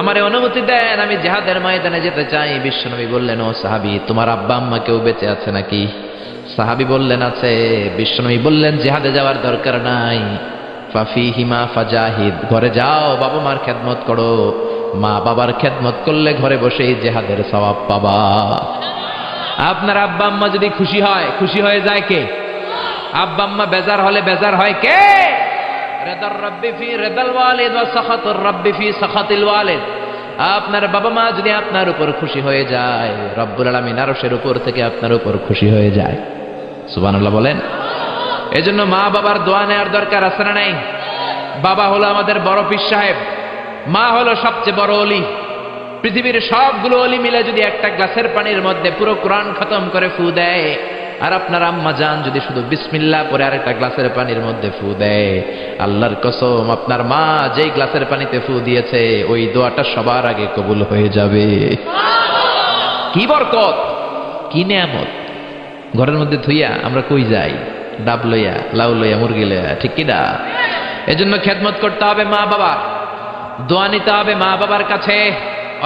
আমারে অনুমতি দেন, আমি জিহাদের ময়দানে যেতে চাই। বিশ্বনবী বললেন, ও সাহাবী, তোমার আব্বা আম্মা কেউ বেঁচে আছে নাকি? সাহাবী বললেন, আছে। বিশ্বনবী বললেন, জিহাদে যাওয়ার দরকার নাই, ফাফিহিমা ফাজাহিদ, ঘরে যাও, বাবা মার খেদমত করো। মা বাবার খেদমত করলে ঘরে বসেই জিহাদের সওয়াব পাবা। আপনার আব্বা আম্মা যদি খুশি হয়, খুশি হয়ে যায় কে? আব্বা আম্মা বেজার হলে বেজার হয় কে? রিদার রাব্বি ফি রিদাল ওয়ালিদ ওয়া সাখাতুর রাব্বি ফি সাখাতিল ওয়ালিদ। আপনার বাবা মা যদি আপনার উপর খুশি হয়ে যায়, রব্বুল আলামিন আরশের উপর থেকে আপনার উপর খুশি হয়ে যায়। সুবহানাল্লাহ বলেন। এজন্য মা বাবার দোয়া নেওয়ার দরকার আছে না নাই? বাবা হলো আমাদের বড় পীর সাহেব, মা হলো সবচেয়ে বড় ওলি। পৃথিবীর সবগুলো ওলি মিলে যদি একটা গ্লাসের পানির মধ্যে পুরো কোরআন খতম করে ফু দেয়, আর আপনার আম্মা জান যদি শুধু বিসমিল্লাহ পরে আরেকটা গ্লাসের পানির মধ্যে ফু দেয়, আল্লাহর কসম আপনার মা যেই গ্লাসের পানিতে ফু দিয়েছে ওই দোয়াটা সবার আগে কবুল হয়ে যাবে। কি বরকত, কি নিয়ামত। ঘরের মধ্যে থুইয়া আমরা কই যাই? ডাব লইয়া, লাউ লইয়া, মুরগি লইয়া, ঠিক কিনা? এজন্য খেদমত করতে হবে মা বাবার, দোয়া নিতে হবে মা বাবার কাছে।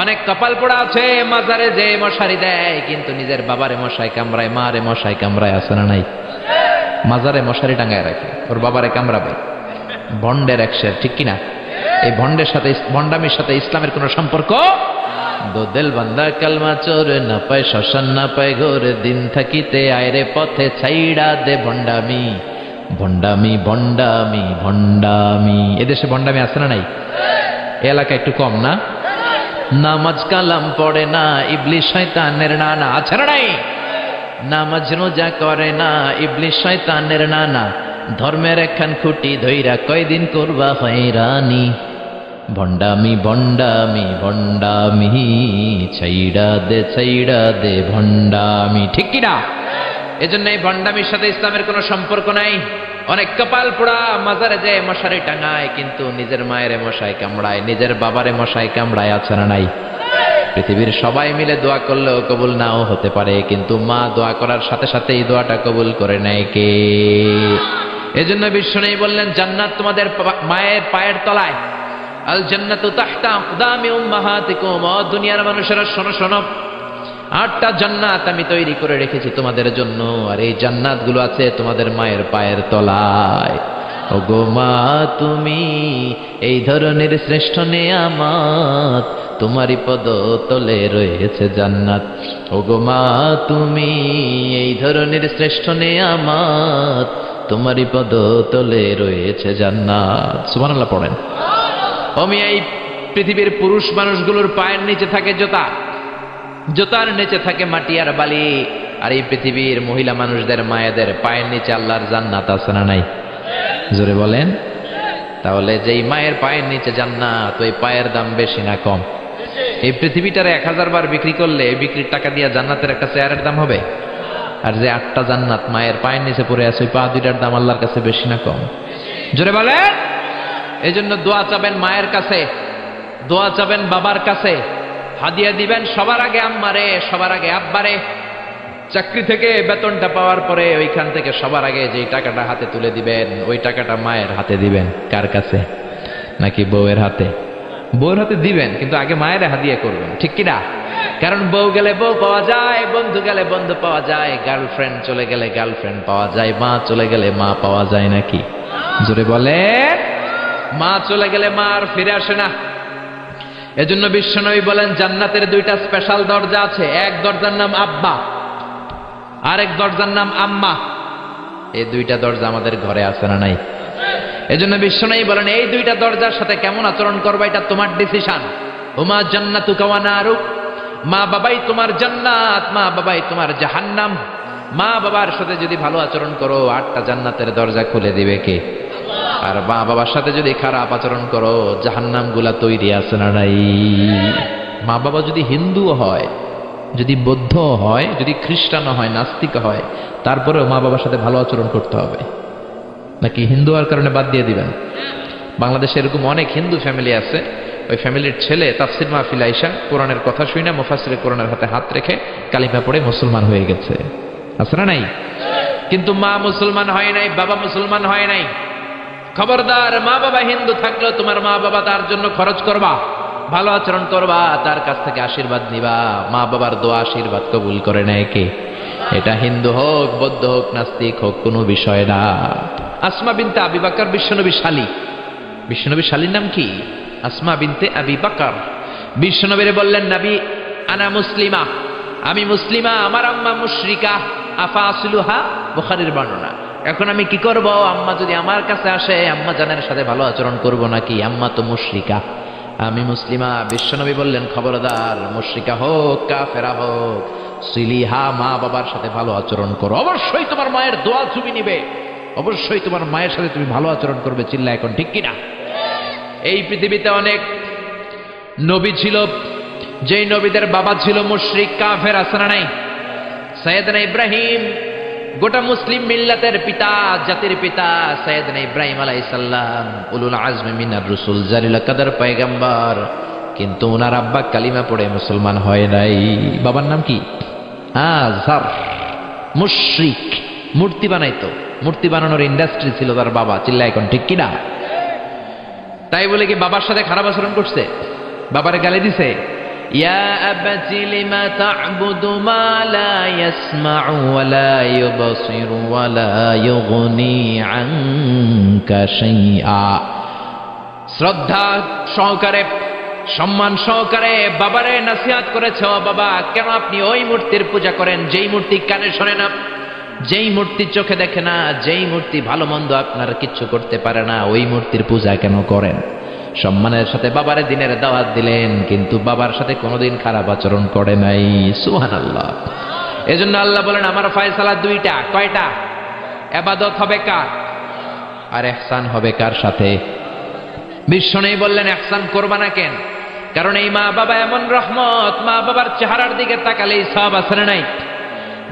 অনেক কপাল পোড়া আছে মাজারে যে মশারি দেয়, কিন্তু নিজের বাবারে মশাই কামড়ায়, মারে মশাই কামড়ায়, আছে না নাই? মাজারে মশারি টাঙ্গায় রাখে, ওর বাবারে কামড়াবে। ভন্ডের একশের, ঠিক কিনা? এই ভন্ডের সাথে, ভন্ডামির সাথে ইসলামের কোন সম্পর্ক? দো দিল বান্দা কালমা চোর, না পায় শ্মশান না পায় ঘোর, দিন থাকিতে আয়রে পথে ছাইড়া দে ভন্ডামি, ভন্ডামি ভন্ডামি ভন্ডামি। এদেশে ভন্ডামি আছে না নাই? এ এলাকা একটু কম না? নামাজ কালাম পড়ে না, ইবলিস শয়তানের নানা। আছে না নাই? নামাজ রোজা করে না, ইবলিস শয়তানের নানা। ধর্মের একখান খুঁটি ধইরা কয়দিন করবা হয়রানি। ভণ্ডামি ভণ্ডামি ভণ্ডামি, ছাইড়া দে ভণ্ডামি। ঠিক কিনা? এজন্য এই ভণ্ডামির সাথে ইসলামের কোনো সম্পর্ক নাই। অনেক কপাল পোড়া মাজারে যায় মশারি টাঙায়, কিন্তু নিজের মায়ের মশাই কামড়ায়, নিজের বাবারে মশাই কামড়ায়। আছে না নাই? পৃথিবীর সবাই মিলে দোয়া করলেও কবুল নাও হতে পারে, কিন্তু মা দোয়া করার সাথে সাথে এই দোয়াটা কবুল করে নেয় কে? এজন্য বিশ্বনবী বললেন, জান্নাত তোমাদের মায়ের পায়ের তলায়। আল জান্নাতু তাহতা আকদামি উম্মাহাতিকুম। ও দুনিয়ার মানুষেরা শোনো শোনো, 8টা জান্নাত আমি তৈরি করে রেখেছি তোমাদের জন্য, আর এই জান্নাতগুলো আছে তোমাদের মায়ের পায়ের তলায়। ওগো মা, তুমি এই ধরনের শ্রেষ্ঠ নেয়ামত, তোমারই পদ তলে রয়েছে জান্নাত। ওগো মা, তুমি এই ধরনের শ্রেষ্ঠ নেয়ামত, তোমারই পদ তলে রয়েছে জান্নাত। সুবহানাল্লাহ পড়েন। আমি এই পৃথিবীর পুরুষ মানুষগুলোর পায়ের নিচে থাকে জুতা, জুতার নিচে থাকে মাটি আর বালি, আর এই পৃথিবীর মহিলা মানুষদের মায়েদের পায়ের নিচে আল্লাহর জান্নাত আছে না নাই? জোরে বলেন। তাহলে যেই মায়ের পায়ের নিচে জান্নাত, ওই পায়ের দাম বেশি না কম? এই পৃথিবীটারে 1000 বার বিক্রি করলে এই বিক্রির টাকা দিয়ে জান্নাতের একটা চেয়ারের দাম হবে? আর যে 8টা জান্নাত মায়ের পায়ের নিচে পড়ে আছে, ওই পা দুইটার দাম আল্লাহর কাছে বেশি না কম? জোরে বলেন। এই জন্য দোয়া চাবেন মায়ের কাছে, দোয়া চাবেন বাবার কাছে, হাদিয়া দিবেন সবার আগে আম্মারে, সবার আগে আব্বারে। চাকরি থেকে বেতনটা পাওয়ার পরে ওইখান থেকে সবার আগে যে টাকাটা হাতে তুলে দিবেন, ওই টাকাটা মায়ের হাতে দিবেন। কার কাছে? নাকি বউয়ের হাতে? বউয়ের হাতে দিবেন, কিন্তু আগে মায়ের হাদিয়া করবেন। ঠিক কিনা? কারণ বউ গেলে বউ পাওয়া যায়, বন্ধু গেলে বন্ধু পাওয়া যায়, গার্লফ্রেন্ড চলে গেলে গার্লফ্রেন্ড পাওয়া যায়, মা চলে গেলে মা পাওয়া যায় নাকি? জোরে বলে। মা চলে গেলে মা আর ফিরে আসে না। এজন্য বিশ্বনবী বলেন, জান্নাতের 2টা স্পেশাল দরজা আছে। এক দরজার নাম আব্বা, আরেক দরজার নাম আম্মা। এই 2টা দরজা আমাদের ঘরে আছে না নাই? এজন্য বিশ্বনবী বলেন, এই 2টা দরজার সাথে কেমন আচরণ করবা এটা তোমার ডিসিশন। হুমা জান্নাতুকা ওয়া নারুক। মা বাবাই তোমার জান্নাত, মা বাবাই তোমার জাহান্নাম। মা বাবার সাথে যদি ভালো আচরণ করো, 8টা জান্নাতের দরজা খুলে দিবে কে? আর মা বাবার সাথে যদি খারাপ আচরণ করো, জাহান্নাম গুলা তৈরি আছে না নাই? মা বাবা যদি হিন্দু হয়, যদি বৌদ্ধ হয়, যদি খ্রিস্টান হয়, নাস্তিক হয়, তারপরেও মা বাবার সাথে ভালো আচরণ করতে হবে। নাকি হিন্দু হওয়ার কারণে বাদ দিয়ে দিবেন? বাংলাদেশে এরকম অনেক হিন্দু ফ্যামিলি আছে, ওই ফ্যামিলির ছেলে তাফসীর মাহফিল আইসা কোরআনের কথা শুনে মুফাসসিরে কোরআনের হাতে হাত রেখে কালিমা পড়ে মুসলমান হয়ে গেছে। আছে না নাই? কিন্তু মা মুসলমান হয় নাই, বাবা মুসলমান হয় নাই। খবরদার, মা বাবা হিন্দু থাকলেও তোমার মা বাবা তার জন্য খরচ করবা, ভালো আচরণ করবা, তার কাছ থেকে আশীর্বাদ নিবা। মা বাবার দোয়া আশীর্বাদ কবুল করে নেয় কে? এটা হিন্দু হোক, বৌদ্ধ হোক, নাস্তিক হোক, কোনো বিষয় না। আসমা বিনতে আবি বকর বিশ্বনবী শালী। বিশ্বনবী শালীর নাম কি? আসমা বিনতে আবি বকর। বিশ্বনবীরে বললেন, নবী আনা মুসলিমা, আমি মুসলিমা, আমার আম্মা মুশরিকা, আফা আসলুহা। বুখারীর বর্ণনা। এখন আমি কি করব? আম্মা যদি আমার কাছে আসে, আম্মা জানের সাথে ভালো আচরণ করব নাকি? আম্মা তো মুশরিকা, আমি মুসলিমা। বিশ্বনবী বললেন, খবরদার, মুশরিকা হোক কাফেরা হোক, সিলিহা, মা বাবার সাথে ভালো আচরণ করো। অবশ্যই তোমার মায়ের দোয়া তুমি নিবে, অবশ্যই তোমার মায়ের সাথে তুমি ভালো আচরণ করবে। চিল্লা এখন ঠিক কিনা? এই পৃথিবীতে অনেক নবী ছিল, যেই নবীদের বাবা ছিল মুশরিক কাফের। আছে না নাই? সাইয়েদনা ইব্রাহিম, গোটা মুসলিম মিল্লাতের পিতা, জাতির পিতা সাইয়েদনা ইব্রাহিম আলাইহিস সালাম, উলুল আজমি মিনার রাসূল, জালিল কাদের পয়গম্বর, কিন্তু ওনার আব্বা কালিমা পড়ে মুসলমান হয় নাই। বাবার নাম কি? আযর। মুশরিক, মূর্তি বানাইতো, মূর্তি বানানোর ইন্ডাস্ট্রি ছিল তার বাবা। চিল্লা এখন ঠিক কিনা? তাই বলে কি বাবার সাথে খারাপ আচরণ করছে? বাবারে গালি দিছে? ইয়া আবাতি লিমা তা'বুদু মা লা ইয়াসমা'ু ওয়া লা ইউবসিরু ওয়া লা ইউগনি আনকা শাইআ। শ্রদ্ধা সহকারে, সম্মান সহকারে বাবারে নসিহত করেছে, ও বাবা, কেন আপনি ওই মূর্তির পূজা করেন যেই মূর্তি কানে শোনে না, যেই মূর্তি চোখে দেখে না, যেই মূর্তি ভালো মন্দ আপনার কিচ্ছু করতে পারে না, ওই মূর্তির পূজা কেন করেন? সম্মানের সাথে বাবারে দিনের দাওয়াত দিলেন, কিন্তু বাবার সাথে কোনোদিন খারাপ আচরণ করে নাই। সুবহানাল্লাহ। এজন্য আল্লাহ বলেন আমার ফয়সালা দুইটা। কয়টা? ইবাদত হবে কার আর ইহসান হবে কার সাথে? বিশ্বনবী বললেন ইহসান করবা না কেন? কারণ এই মা বাবা এমন রহমত, মা বাবার চেহারার দিকে তাকালেই সওয়াব আছে না নাই?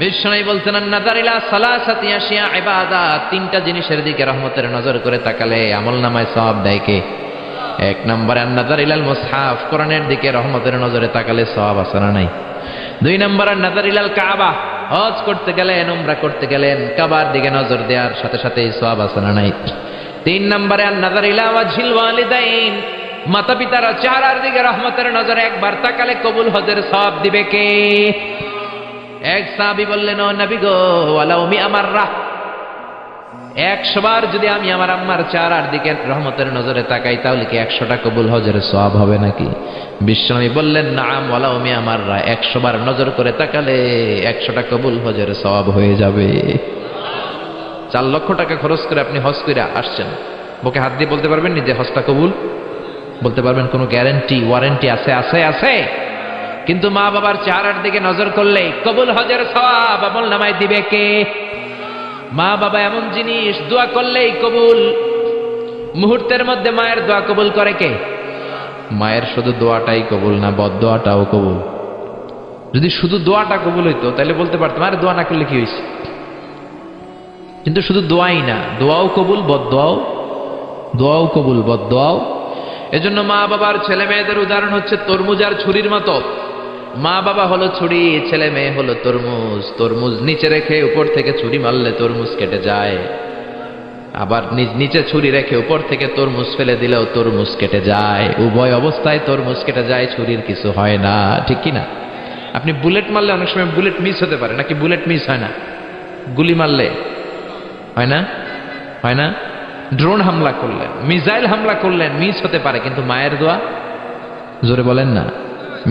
বিশ্বনবী বলছেন নাযার ইলা সালাসাতি আশিয়া ইবাদাত, তিনটা জিনিসের দিকে রহমতের নজর করে তাকালে আমলনামায় সওয়াব দেয় কে? এক নম্বরে নাযার ইলাল মুসহাফ, কোরআনের দিকে রহমতের নজরে তাকালে সওয়াব আছে না নাই? দুই নম্বরে নাযার ইলাল কাবা, হজ করতে গেলেন, উমরা করতে গেলেন, কাবার দিকে নজর দেওয়ার সাথে সাথে সওয়াব আছে না নাই? তিন নম্বরে নাযার ইলা ওয়াজহিল ওয়ালিদাইন, মাতা পিতার চেহারার দিকে রহমতের নজরে একবার তাকালে কবুল হজের সওয়াব দিবে কে? এক সাহাবী বললেন ও নবী গো, ওয়ালাউ মিআ মাররা, 100 বার যদি আমি আমার আম্মার চেহারার দিকে রহমতের নজরে তাকাই তাহলে কি 100টা কবুল হজের সওয়াব হবে নাকি? বিশ্বনবী বললেন নাআম ওয়ালাউ মিআ মাররা, 100 বার নজর করে তাকালে 100টা কবুল হজের সওয়াব হয়ে যাবে। 4 লক্ষ টাকা খরচ করে আপনি হজ করে আসছেন, বুকে হাত দিয়ে বলতে পারবেন নি যে হজটা কবুল? বলতে পারবেন? কোনো গ্যারান্টি ওয়ারেন্টি আছে? আছে আছে। কিন্তু মা বাবার চেহারার দিকে নজর করলে কবুল হজের সওয়াব আমলনামায় দিবে কে? মা বাবা এমন জিনিস, দোয়া করলেই কবুল। মুহূর্তের মধ্যে মায়ের দোয়া কবুল করে কে? মায়ের শুধু দোয়াটাই কবুল না, বদদোয়াটাও কবুল। যদি শুধু দোয়াটা কবুল হইতো তাহলে বলতে পারতাম আরে দোয়া না করলে কি হয়েছে। কিন্তু শুধু দোয়াই না, দোয়াও কবুল, বদদোয়াও, দোয়াও কবুল, বদদোয়াও। এজন্য মা বাবার ছেলে মেয়েদের উদাহরণ হচ্ছে তরমুজ আর ছুরির মতো। মা বাবা হলো ছুরি, ছেলে মেয়ে হলো তরমুজ। তরমুজ নিচে রেখে উপর থেকে ছুরি মারলে তরমুজ কেটে যায়, আবার নিচে ছুরি রেখে উপর থেকে তরমুজ ফেলে দিলেও তরমুজ কেটে যায়। উভয় অবস্থায় তরমুজ কেটে যায়, ছুরির কিছু হয় না। ঠিক কি না? আপনি বুলেট মারলে অনেক সময় বুলেট মিস হতে পারে, নাকি বুলেট মিস হয় না? গুলি মারলে হয় না? হয় না? ড্রোন হামলা করলেন, মিসাইল হামলা করলেন, মিস হতে পারে, কিন্তু মায়ের দোয়া জোরে বলেন না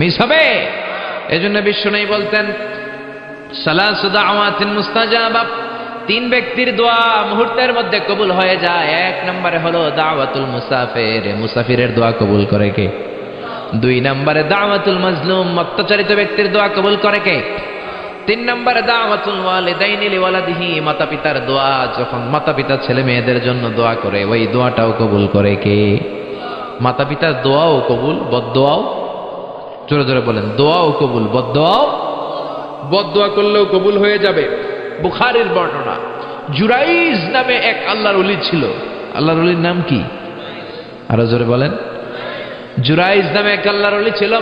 মিস হবে। এজন্য বিশ্বনবী বলতেন সালাসু দাওয়াতিন মুস্তাজাবা, 3 ব্যক্তির দোয়া মুহূর্তের মধ্যে কবুল হয়ে যায়। 1 নম্বরে হলো দাওয়াতুল মুসাফির, মুসাফিরের দোয়া কবুল করে কে? 2 নম্বরে দাওয়াতুল মাজলুম, অত্যাচারিত ব্যক্তির দোয়া কবুল করে কে? 3 নম্বরে দাওয়াতুল ওয়ালিদাইনি লিওয়ালাদিহি, মাতা পিতার দোয়া, যখন মাতা পিতা ছেলে মেয়েদের জন্য দোয়া করে ওই দোয়াটাও কবুল করে কে? মাতা পিতার দোয়াও কবুল, বদদোয়াও। জোরে জোরে বলেন, দোয়াও কবুল, বদদোয়াও। বদদোয়া করলেও কবুল হয়ে যাবে। বুখারীর বর্ণনা, জুরাইজ নামে এক আল্লাহর ওলি ছিল। আল্লাহর ওলির নাম কি? আরো জোরে বলেন। জুরাইজ নামে এক আল্লাহর ওলি ছিল,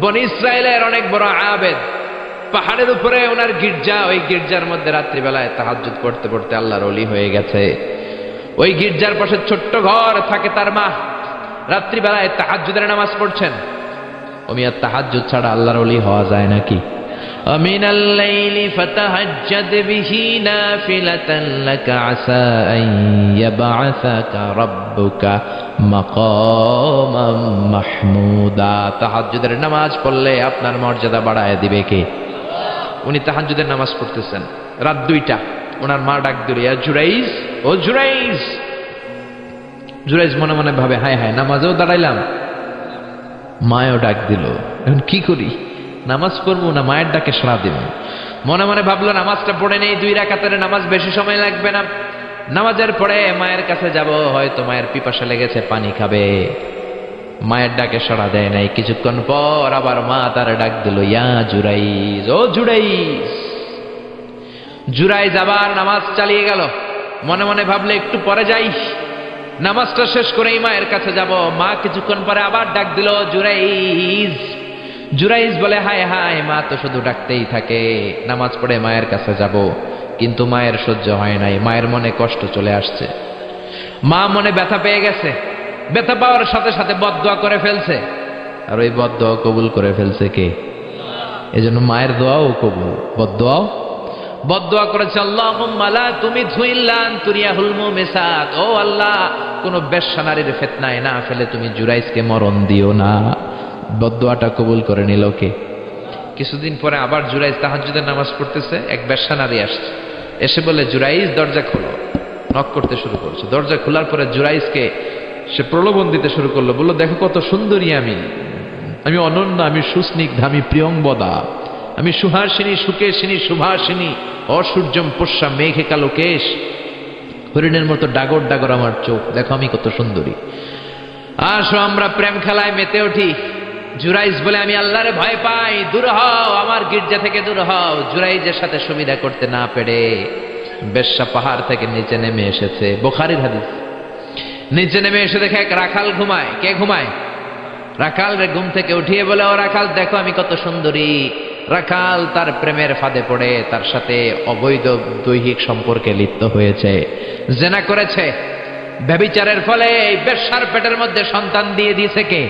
বনি ইসরায়েলের অনেক বড় আবেদ। পাহাড়ের উপরে ওনার গির্জা, ওই গির্জার মধ্যে রাত্রিবেলায় তাহাজ্জুদ পড়তে পড়তে আল্লাহর ওলি হয়ে গেছে। ওই গির্জার পাশে ছোট্ট ঘর থাকে তার মা, রাত্রিবেলায় তাহাজ্জুদের নামাজ পড়ছেন। ওমিয়া তাহাজ্জুদ ছাড়া আল্লাহর ওলি হওয়া যায় নাকি? আমিনাল লাইলি ফাতাহাজ্জাদ বিহি নাফিলাতান লাকা আসা আন ইয়াবআসাকা রাব্বুকা মাকামান মাহমুদা। তাহাজ্জুদের নামাজ পড়লে আপনার মর্যাদা বাড়ায় দিবে কে? উনি তাহাজ্জুদের নামাজ পড়তেছেন, রাত 2টা। ওনার মা ডাক দিল, ইয়া জুরাইজ, ও জুরাইজ। জুরাইজ মনে মনে ভাবে হায় হায়, নামাজেও দাঁড়াইলাম, মায়েও ডাক দিল, এখন কি করি? নামাজ পড়বো না মায়ের ডাকে সাড়া দিব? মনে মনে ভাবলো নামাজটা পড়ে নেই, 2 রাকাতের নামাজ, বেশি সময় লাগবে না। নামাজের পরে মায়ের কাছে যাব, হয়তো মায়ের পিপাসা লেগেছে, পানি খাবে। মায়ের ডাকে সাড়া দেয় নাই। কিছুক্ষণ পর আবার মা তার ডাক দিল, ইয়া জুরাইজ, ও জুরাইজ। জুরাইজ আবার নামাজ চালিয়ে গেল। মনে মনে ভাবলে একটু পরে যাই, নামাজটা শেষ করেই মায়ের কাছে যাব। মা কিছুক্ষণ পরে আবার ডাক দিল, জুরাইজ। জুরাইজ বলে হায় হায়, মা তো শুধু ডাকতেই থাকে, নামাজ পড়ে মায়ের কাছে যাব। কিন্তু মায়ের সহ্য হয় নাই, মায়ের মনে কষ্ট চলে আসছে। মা মনে ব্যথা পেয়ে গেছে, ব্যথা পাওয়ার সাথে সাথে বদদোয়া করে ফেলছে। আর ওই বদদোয়া কবুল করে ফেলছে কে? এজন্য মায়ের দোয়াও কবুল, বদদোয়াও। বদদোয়া করেছে, আল্লাহুম্মা লা তুমিতহু ইল্লা আন তুরিয়াহুল মুমিসাত, ও আল্লাহ, কোন বেশ্যা নারীর ফিতনায় না ফেলে তুমি জুরাইজকে মরণ দিও না। বদদোয়াটা কবুল করে নিল কে? কিছুদিন পরে আবার জুরাইজ তাহাজ্জুদের নামাজ পড়তেছে, এক বেশ্যা নারী আসছে, এসে বলে, জুরাইজ দরজা খোলো। নক করতে শুরু করছে। দরজা খোলার পরে জুরাইজকে সে প্রলোভন দিতে শুরু করলো, বললো দেখো কত সুন্দরী আমি, আমি অনন্য, আমি সুস্নিগ্ধা, আমি প্রিয়ংবদা, আমি সুহাসিনী, সুকেশিনী, সুভাষিনী, অসূর্যম পোষ্যা, মেঘে কালো কেশ, হরিণের মতো ডাগর ডাগর আমার চোখ, দেখো আমি কত সুন্দরী, আসো আমরা প্রেম খেলায় মেতে উঠি। জুরাইজ বলে আমি আল্লাহরে ভয় পাই, দূর হও, আমার গির্জা থেকে দূর হও। জুরাইজের সাথে সুবিধা করতে না পেরে বেশ্যা পাহাড় থেকে নিচে নেমে এসেছে, বুখারীর হাদিস। নিচে নেমে এসে দেখে এক রাখাল ঘুমায়। কে ঘুমায়? রাখাল রে ঘুম থেকে উঠিয়ে বলে, ও রাখাল দেখো আমি কত সুন্দরী। রাখাল তার প্রেমের ফাঁদে পড়ে তার সাথে অবৈধ দৈহিক সম্পর্কে লিপ্ত হয়েছে, জেনা করেছে। ব্যভিচারের ফলে এই বেশ্যার পেটের মধ্যে সন্তান দিয়ে দিয়েছে কে?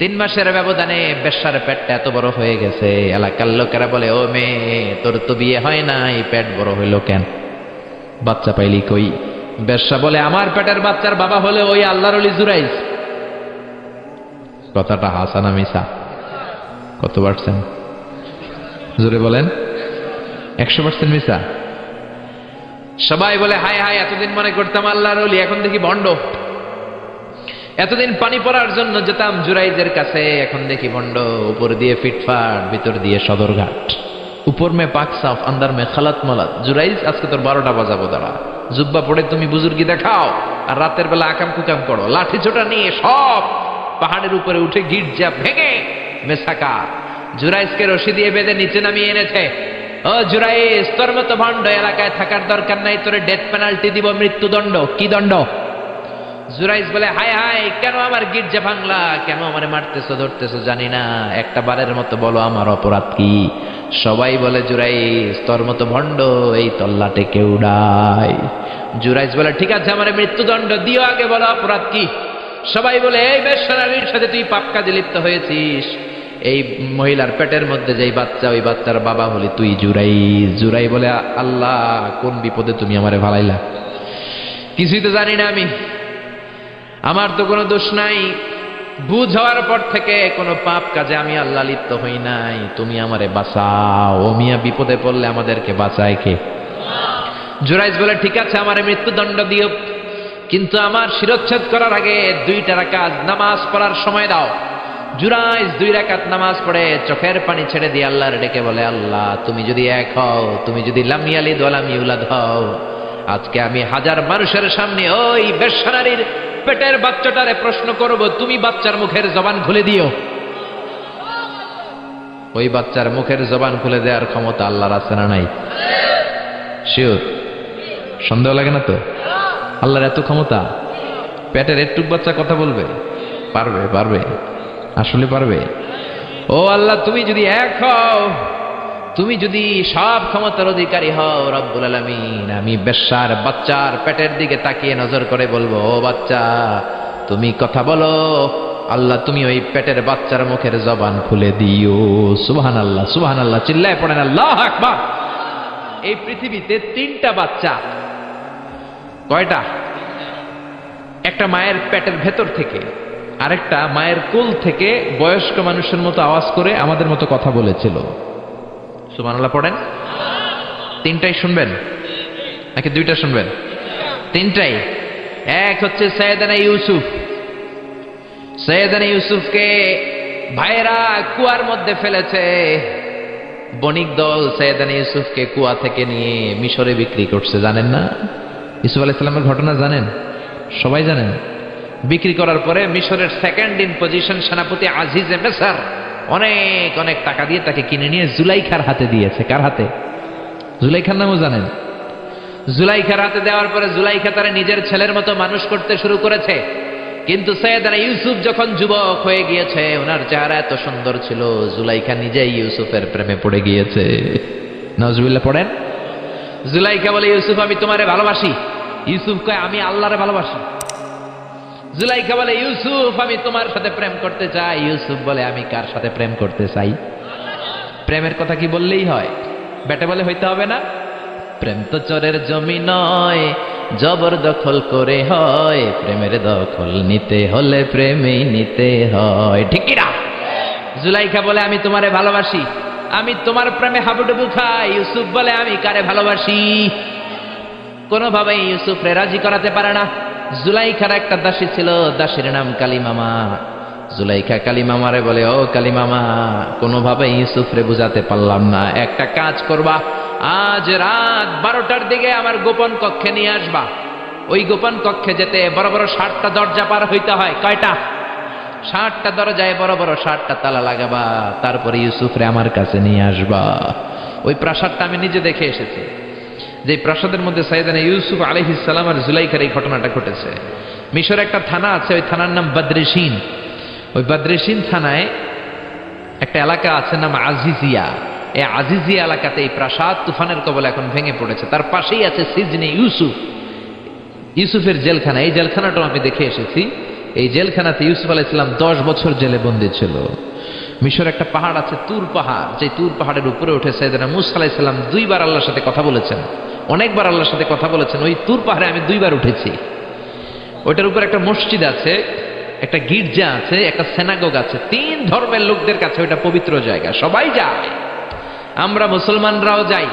3 মাসের ব্যবধানে বেশ্যার পেটটা এত বড় হয়ে গেছে। এলাকার লোকেরা বলে, ও মেয়ে তোর তো বিয়ে হয় নাই, পেট বড় হইল কেন? বাচ্চা পাইলি কই? বেশ্যা বলে, আমার পেটের বাচ্চার বাবা হলে ওই আল্লাহর ওলি জুরাইজ। কথাটা হাসা না মিছা? কত পার্সেন্ট? জোরে বলেন। 100% মিছা? সবাই বলে হায় হায়, এতদিন মনে করতাম আল্লাহর ওলি, এখন দেখি ভণ্ড। এতদিন পানি পড়ার জন্য যেতাম জুরাইজের কাছে, এখন দেখি ভণ্ড। উপর দিয়ে ফিটফাট, ভিতর দিয়ে সদরঘাট। উপর মে পাক সাফ, আন্দার মে খালাত মালাত। জুরাইজ আজকে তোর 12টা বাজাবো দাঁড়া। জুব্বা পড়ে তুমি বুজুর্গি দেখাও, আর রাতের বেলা আকাম কুকাম করো। লাঠি ছোটা নিয়ে সব পাহাড়ের উপরে উঠে গির্জা ভেঙে মেসাকা জুরাইজকে রশি দিয়ে বেঁধে নিচে নামিয়ে এনেছে। ও জুরাইজ, তোর মতো ভণ্ড এলাকায় থাকার দরকার নাই, তোরে ডেথ পেনাল্টি দিব, মৃত্যুদণ্ড। কি দণ্ড? জুরাইজ বলে, হায় হায়, কেন আমার গির্জা ভাঙলা? কেন আমার মারতেছো ধরতেছো জানি না, একটা বারের মতো বলো আমার অপরাধ কি? সবাই বলে, জুরাইজ তোর মতো ভণ্ড এই তল্লাটে কেউ নাই। জুরাইজ বলে, ঠিক আছে আমার মৃত্যুদণ্ড দিও, আগে বলো অপরাধ কি? সবাই বলে, এই বেশ্যানারীর সাথে তুই পাপ কাজে লিপ্ত হয়েছিস। এই মহিলার পেটের মধ্যে যেই বাচ্চা, ওই বাচ্চার বাবা হলি তুই জুরাইজ। জুরাই বলে, আল্লাহ কোন বিপদে তুমি আমারে ভালাইলা? কিছুই তো জানি না আমি, আমার তো কোনো দোষ নাই। বুঝ হওয়ার পর থেকে কোনো পাপ কাজে আমি আল্লাহ লিপ্ত হই নাই, তুমি আমারে বাঁচাও। ও মিয়া, বিপদে পড়লে আমাদেরকে বাঁচায় কে? জুরাইজ বলে, ঠিক আছে আমারে মৃত্যুদণ্ড দিও, কিন্তু আমার শিরচ্ছেদ করার আগে 2 রাকাত নামাজ পড়ার সময় দাও। জুরাইজ 2 রাকাত নামাজ পড়ে চোখের পানি ছেড়ে দিয়ে আল্লাহর ডেকে বলে, আল্লাহ তুমি যদি এক হও, তুমি যদি লাম ইয়ালিদ ওয়া লাম ইউলাদ হও, আজকে আমি 1000 মানুষের সামনে ওই বেশ্যানারীর পেটের বাচ্চাটারে প্রশ্ন করব, তুমি বাচ্চার মুখের জবান খুলে দিও। ওই বাচ্চার মুখের জবান খুলে দেওয়ার ক্ষমতা আল্লাহর আছে না নাই? শিওর? সন্দেহ লাগে না তো? আল্লাহর এত ক্ষমতা, পেটের একটুক বাচ্চা কথা বলবে? পারবে, পারবে, আসলে পারবে। ও আল্লাহ, তুমি যদি এক হও, তুমি যদি সব ক্ষমতার অধিকারী হও রব্বুল আলামিন, আমি বেশ্যার বাচ্চার পেটের দিকে তাকিয়ে নজর করে বলবো, ও বাচ্চা তুমি কথা বলো। আল্লাহ তুমি ওই পেটের বাচ্চার মুখের জবান খুলে দিও। সুবহানাল্লাহ, সুবহানাল্লাহ, চিল্লায় পড়েন আল্লাহু আকবার। এই পৃথিবীতে 3টা বাচ্চা। কয়টা? একটা মায়ের পেটের ভেতর থেকে, আরেকটা মায়ের কোল থেকে বয়স্ক মানুষের মতো আওয়াজ করে আমাদের মতো কথা বলেছিল। সুবহানাল্লাহ পড়েন। 3টাই শুনবেন নাকি 2টা শুনবেন? 3টাই। এক হচ্ছে সৈয়দনা ইউসুফ। সৈয়দনা ইউসুফকে ভাইরা কুয়ার মধ্যে ফেলেছে। বণিক দল সৈয়দনা ইউসুফকে কুয়া থেকে নিয়ে মিশরে বিক্রি করছে, জানেন না? ইউসুফ আলাইহিস সালামের ঘটনা জানেন? সবাই জানেন। বিক্রি করার পরে মিশরের 2nd ইন পজিশন সেনাপতি আজিজে মিসর অনেক অনেক টাকা দিয়ে তাকে কিনে নিয়ে জুলাইখার হাতে দিয়েছে। কার হাতে? জুলাইখার নামও জানেন? জুলাইখার হাতে দেওয়ার পরে জুলাইখা তারা নিজের ছেলের মতো মানুষ করতে শুরু করেছে। কিন্তু সৈয়দনা ইউসুফ যখন যুবক হয়ে গিয়েছে, ওনার চেহারা এত সুন্দর ছিল, জুলাইখা নিজেই ইউসুফের প্রেমে পড়ে গিয়েছে। নাউজুবিল্লাহ পড়েন। জুলাইখা বলে, ইউসুফ আমি তোমারে ভালোবাসি। ইউসুফ কয়, আমি আল্লাহরে ভালোবাসি। জুলাইখা বলে, ইউসুফ আমি তোমার সাথে প্রেম করতে চাই। ইউসুফ বলে, আমি কার সাথে প্রেম করতে চাই? প্রেমের কথা কি বললেই হয়? বেটা বলে হইতে হবে না? প্রেম তো চোরের জমি নয়, জবরদখল করে হয়। প্রেমের দখল নিতে হলে প্রেমেই নিতে হয়, ঠিক কি না? জুলাইখা বলে, আমি তোমারে ভালোবাসি, আমি তোমার প্রেমে হাবুডুবু খাই। ইউসুফ বলে, আমি কারে ভালোবাসি? কোনোভাবেই ইউসুফরে রাজি করাতে পারে না। জুলাইখার একটা দাসী ছিল, দাসীর নাম কালিমামা। জুলাইখা কালিমামারে বলে, ও কালিমামা, কোনোভাবে ইউসুফরে বুঝাতে পারলাম না, একটা কাজ করবা, আজ রাত 12টার দিকে আমার গোপন কক্ষে নিয়ে আসবা। ওই গোপন কক্ষে যেতে বড় বড় 60টা দরজা পার হইতে হয়। কয়টা? 60টা দরজায় বড় বড় 60টা তালা লাগাবা, তারপরে ইউসুফরে আমার কাছে নিয়ে আসবা। ওই প্রাসাদটা আমি নিজে দেখে এসেছি, যে প্রাসাদের মধ্যে সাইয়েদানা ইউসুফ আলাইহিস সালাম আর জুলাইখার এই ঘটনাটা ঘটেছে। মিশরে একটা থানা আছে, ওই থানার নাম বদরেশিন। ওই বদরেশিন থানায় একটা এলাকা আছে নাম আজিজিয়া। এই আজিজিয়া এলাকাতে এই প্রাসাদ তুফানের কবলে এখন ভেঙে পড়েছে। তার পাশেই আছে সিজনে ইউসুফ, ইউসুফের জেলখানা। এই জেলখানাটাও আমি দেখে এসেছি। এই জেলখানাতে ইউসুফ আলাইহিস সালাম 10 বছর জেলে বন্দী ছিল। মিশর একটা পাহাড় আছে তুর পাহাড়, যে তুর পাহাড়ের উপরে উঠে সাইয়েদানা মূসা আলাইহিস সালাম 2 বার আল্লাহর সাথে কথা বলেছেন, অনেকবার আল্লাহর সাথে কথা বলেছেন। ওই তুর পাহাড়ে আমি 2 বার উঠেছি। ওইটার উপর একটা মসজিদ আছে, একটা গির্জা আছে, একটা সিনাগোগ আছে। 3 ধর্মের লোকদের কাছে ওইটা পবিত্র জায়গা, সবাই যায়। আমরা মুসলমানরাও যাই,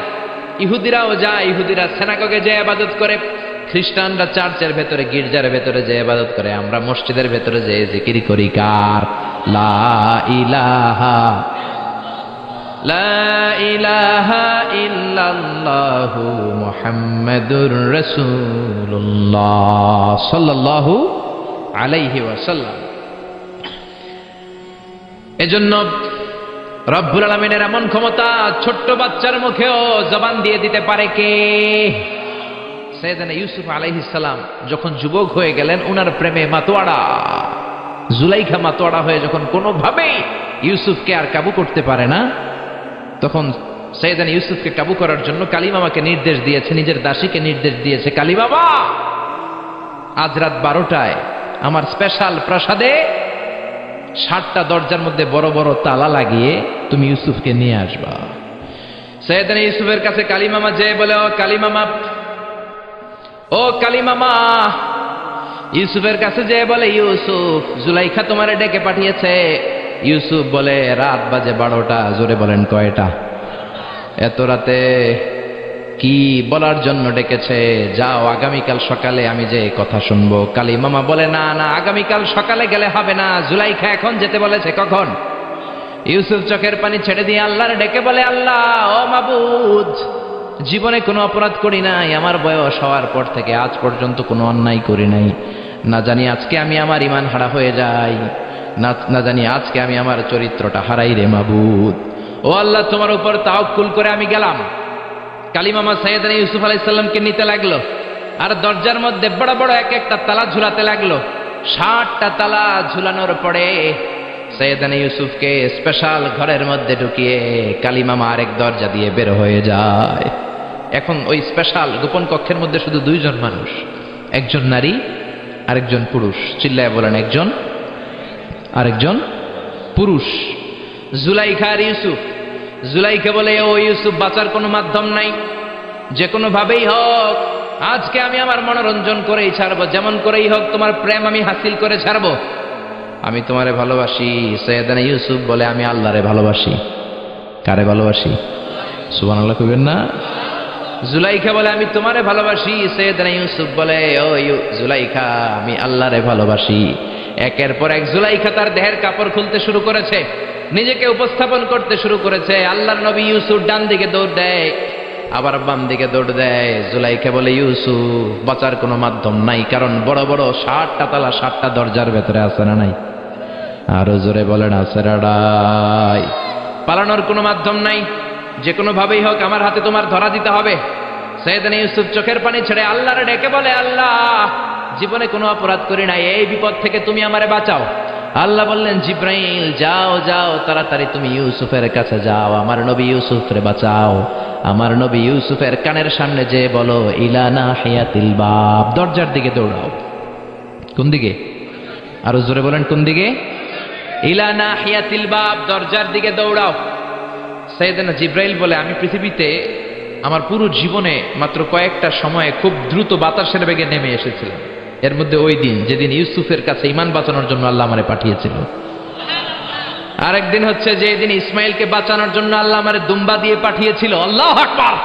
ইহুদিরাও যায়। ইহুদিরা সিনাগোগে যায় ইবাদত করে, খ্রিস্টানরা চার্চের ভেতরে গির্জার ভেতরে যে ইবাদত করে, আমরা মসজিদের ভেতরে যে জিকির করি কার? লা ইলাহা লা ইলাহা ইল্লাল্লাহু মুহাম্মাদুর রাসূলুল্লাহ সাল্লাল্লাহু আলাইহি ওয়াসাল্লাম। এজন্য রব্বুল আলামিনের এমন ক্ষমতা, ছোট্ট বাচ্চার মুখেও জবান দিয়ে দিতে পারে কে? সাইয়েদানা ইউসুফ আলাইহিস সালাম যখন যুবক হয়ে গেলেন, উনার প্রেমে মাতোয়ারা। জুলাইখা মাতোয়ারা হয়ে যখন কোনোভাবেই ইউসুফকে আর কাবু করতে পারে না, তখন সাইয়েদানা ইউসুফকে কাবু করার জন্য কালিমামাকে নির্দেশ দিয়েছে, নিজের দাসীকে নির্দেশ দিয়েছে, কালিমামা, আজ রাত 12টায় আমার স্পেশাল প্রাসাদে 60টা দরজার মধ্যে বড় বড় তালা লাগিয়ে তুমি ইউসুফকে নিয়ে আসবা। সাইয়েদানা ইউসুফের কাছে কালিমামা যেয়ে বলে, ও কালিমামা, ও কালিমামা, ইউসুফের কাছে যেয়ে বলে, ইউসুফ, জুলাইখা তোমারে ডেকে পাঠিয়েছে। ইউসুফ বলে, রাত বাজে 12টা। জোরে বলেন, কয়টা? এত রাতে কি বলার জন্য ডেকেছে? যাও, আগামীকাল সকালে আমি যে কথা শুনবো। কালিমামা বলে, না না, আগামীকাল সকালে গেলে হবে না, জুলাইখা এখন যেতে বলেছে। কখন? ইউসুফ চোখের পানি ছেড়ে দিয়ে আল্লাহর ডেকে বলে, আল্লাহ, ও মাবুদ, জীবনে কোনো অপরাধ করি নাই, আমার বয়স হওয়ার পর থেকে আজ পর্যন্ত কোনো অন্যায় করি নাই। না জানি আজকে আমি আমার ঈমান হারা হয়ে যাই, না জানি আজকে আমি আমার চরিত্রটা হারাই রে মাবুদ। ও আল্লাহ, তোমার উপর তাওয়াক্কুল করে আমি গেলাম। কালিমামা সাইয়েদানা ইউসুফ আলাইহিস সালামকে নিতে লাগলো, আর দরজার মধ্যে বড় বড় এক একটা তালা ঝুলাতে লাগলো। 60টা তালা ঝুলানোর পরে সাইয়েদানা ইউসুফকে স্পেশাল ঘরের মধ্যে ঢুকিয়ে কালিমামা আরেক দরজা দিয়ে বের হয়ে যায়। এখন ওই স্পেশাল গোপন কক্ষের মধ্যে শুধু 2 জন মানুষ, একজন নারী আরেকজন পুরুষ। চিল্লায় বলেন, একজন আরেকজন পুরুষ। জুলাইখা আর ইউসুফ। জুলাইখা বলে, ও ইউসুফ, বাঁচার কোনো মাধ্যম নাই, যে কোনো ভাবেই হোক আজকে আমি আমার মনোরঞ্জন করেই ছাড়বো, যেমন করেই হোক তোমার প্রেম আমি হাসিল করে ছাড়বো। আমি তোমারে ভালোবাসি। সাইয়েদানা ইউসুফ বলে, আমি আল্লাহরে ভালোবাসি। কারে ভালোবাসি? সুবহানাল্লাহ কইবেন না? জুলাইখা বলে, আমি তোমারে ভালোবাসি। সাইয়েদানা ইউসুফ বলে, ও জুলাইখা, আমি আল্লাহরে ভালোবাসি। একের পর এক জুলাইখা তার দেহের কাপড় খুলতে শুরু করেছে, নিজেকে উপস্থাপন করতে শুরু করেছে। আল্লাহর নবী ইউসুফ ডান দিকে দৌড় দেয়, আবার বাম দিকে দৌড় দেয়। জুলাইখা বলে, ইউসুফ, বাঁচার কোনো মাধ্যম নাই, কারণ বড় বড় 60টা তালা 60টা দরজার ভেতরে আছে না নাই? আরো জোরে বলেন, আছে রাডাই। পালানোর কোনো মাধ্যম নাই, যে কোনো ভাবেই হোক আমার হাতে তোমার ধরা দিতে হবে। সাইয়েদানা ইউসুফ চোখের পানি ছেড়ে আল্লাহরে ডেকে বলে, আল্লাহ, জীবনে কোনো অপরাধ করি নাই, এই বিপদ থেকে তুমি আমারে বাঁচাও। আল্লাহ বললেন, জিব্রাইল, যাও যাও, তাড়াতাড়ি তুমি ইউসুফের কাছে যাও, আমার নবী ইউসুফরে বাঁচাও। আমার নবী ইউসুফের কানের সামনে যে বলো, ইলা নাহিয়াতিল বাব, দরজার দিকে দৌড়াও। কোন দিকে? আরো জোরে বলেন, কোন দিকে? ইলা নাহিয়াতিল বাব, দরজার দিকে দৌড়াও। সাইয়েদানা জিব্রাইল বলে, আমি পৃথিবীতে আমার পুরো জীবনে মাত্র কয়েকটা সময়ে খুব দ্রুত বাতাসের বেগে নেমে এসেছিলাম। এর মধ্যে ওই দিন যেদিন ইউসুফের কাছে ঈমান বাঁচানোর জন্য আল্লাহ আমারে পাঠিয়েছিল। আরেকদিন হচ্ছে যে দিন ইসমাইলকে বাঁচানোর জন্য আল্লাহ আমারে দুম্বা দিয়ে পাঠিয়েছিল। আল্লাহু আকবার।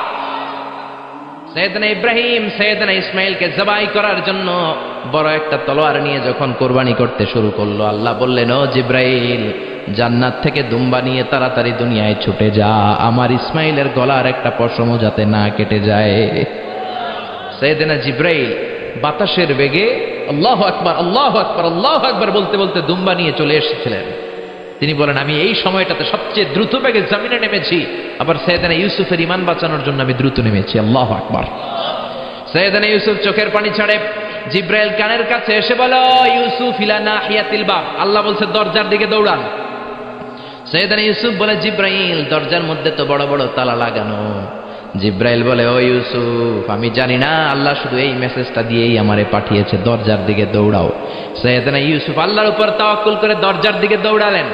সাইয়েদনা ইব্রাহিম সাইয়েদনা ইসমাইলকে জবাই করার জন্য বড় একটা তলোয়ার নিয়ে যখন কোরবানি করতে শুরু করলো, আল্লাহ বললেন, ও জিব্রাইল, জান্নাত থেকে দুম্বা নিয়ে তাড়াতাড়ি দুনিয়ায় ছুটে যা, আমার ইসমাইলের গলার একটা পশমও যাতে না কেটে যায়। সাইয়েদনা জিব্রাইল বাতাসের বেগে আল্লাহু আকবার, আল্লাহু আকবার, আল্লাহু আকবার বলতে বলতে দুম্বা নিয়ে চলে এসেছিলেন। তিনি বলেন, আমি এই সময়টাতে সবচেয়ে দ্রুত বেগে জমিনে নেমেছি, আবার সাইয়েদনা ইউসুফের ঈমান বাঁচানোর জন্য আমি দ্রুত নেমেছি। আল্লাহু আকবার। সাইয়েদনা ইউসুফ চোখের পানি ছাড়ে জিব্রাইল কানের কাছে এসে বলো, ইউসুফ ইলা নাহিয়াতিল বাব, আল্লাহ বলছে দরজার দিকে দৌড়ান। সাইয়েদনা ইউসুফ বলে, জিব্রাইল, দরজার মধ্যে তো বড় বড় তালা লাগানো। জিব্রাইল বলে, ও ইউসুফ, আমি জানি না, আল্লাহ শুধু এই মেসেজটা দিয়েই আমারে পাঠিয়েছে, দরজার দিকে দৌড়াও। সাইয়েদনা ইউসুফ আল্লাহর উপর তাওয়াক্কুল করে দরজার দিকে দৌড়ালেন।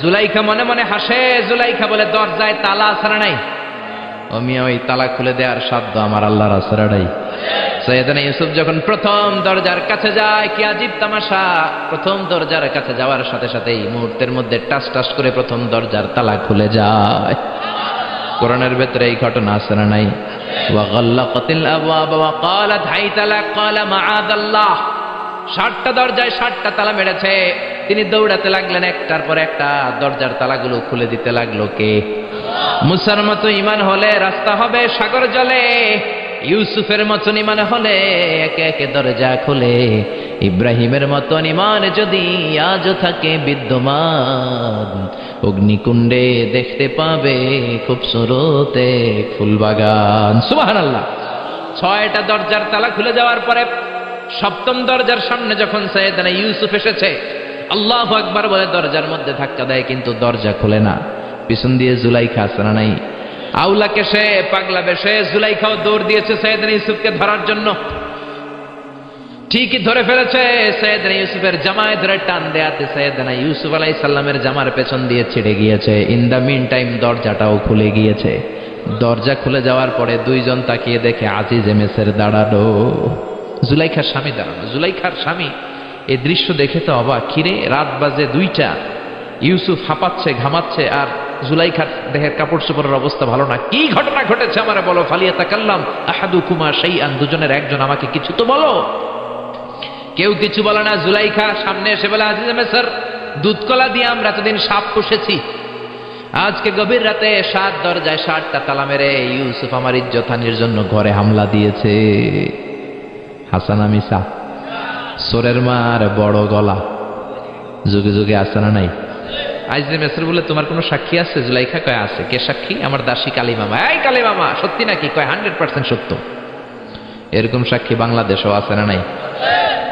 জুলাইখা মনে মনে হাসে। জুলাইখা বলে, দরজায় তালা আছে না নাই? ও মিয়া, ওই তালা খুলে দেওয়ার সাধ্য আমার আল্লাহর আছে না নাই? সাইয়েদনা ইউসুফ যখন প্রথম দরজার কাছে যায়, কি আজীব তামাশা, প্রথম দরজার কাছে যাওয়ার সাথে সাথেই মুহূর্তের মধ্যে টাস টাস করে প্রথম দরজার তালা খুলে যায়। কোরআনের ভেতরে এই ঘটনা আছে না নাই? ওয়া গাল্লাকাতিল আবওয়াব ওয়া ক্বালাত হাইতা লাক ক্বালা মাআদাল্লাহ। 60টা দরজায় 60টা তালা মেরেছে। তিনি দৌড়াতে লাগলেন, একটার পর একটা দরজার তালাগুলো খুলে দিতে লাগলো কে? মুসার মতো ঈমান হলে রাস্তা হবে সাগর জলে, ইউসুফের মতন ঈমান হলে একে একে দরজা খুলে। ইব্রাহিমের মতন ঈমান যদি আজও থাকে বিদ্যমান, অগ্নিকুণ্ডে দেখতে পাবে খুবসুরত এক ফুলবাগান। সুবহানাল্লাহ। 6টা দরজার তালা খুলে যাওয়ার পরে 7ম দরজার সামনে যখন সাইয়েদনা ইউসুফ এসেছে, আল্লাহু আকবার বলে দরজার মধ্যে ধাক্কা দেয়, কিন্তু দরজা খোলে না। পিছন দিয়ে জুলাইখা আছে না নাই? আউলাকে সে পাগলা বেশে জুলাইখাও দৌড় দিয়েছে সাইয়েদনা ইউসুফকে ধরার জন্য। ঠিকই ধরে ফেলেছে। সাইয়েদনা ইউসুফের জামায় ধরে টান দেয়াতে সাইয়েদনা ইউসুফ আলাইহিস সালামের জামার পেছন দিয়ে ছিঁড়ে গিয়েছে। ইন দ্য মিন টাইম দরজাটাও খুলে গিয়েছে। দরজা খুলে যাওয়ার পরে দুইজন তাকিয়ে দেখে আজিজে মেসের দাঁড়ানো, জুলাইখার স্বামী দাঁড়ানো। জুলাইখার স্বামী এই দৃশ্য দেখে তো অবাক। কিরে, রাত বাজে 2টা, ইউসুফ হাঁপাচ্ছে, ঘামাচ্ছে, আর জুলাইখার দেহের কাপড় চোপড়ের অবস্থা ভালো না। কি ঘটনা ঘটেছে আমার বলো। ফালিয়াতাকাল্লাম আহাদুকুমা শাইআন, দুজনের একজন আমাকে কিছু তো বলো। কেউ কিছু বলে না। জুলাইখা সামনে এসে বলে, আজিজে মেসর, দুধকলা দিয়ে আমরা এতদিন সাপ পুষেছি, আজকে গভীর রাতে 7 দরজায় 60টা তালা মেরে ইউসুফ আমার ইজ্জতহানির জন্য ঘরে হামলা দিয়েছে। হাসানা মিসা, সোরের মার বড় গলা, যুগে যুগে আছে না নাই? আজিজে মেসর বলে, তোমার কোনো সাক্ষী আছে? জুলাইখা কয়, আছে। কে সাক্ষী? আমার দাসী কালী মামা। এই কালী মামা, সত্যি নাকি? কয় 100% সত্য। এরকম সাক্ষী বাংলাদেশেও আছে না নাই?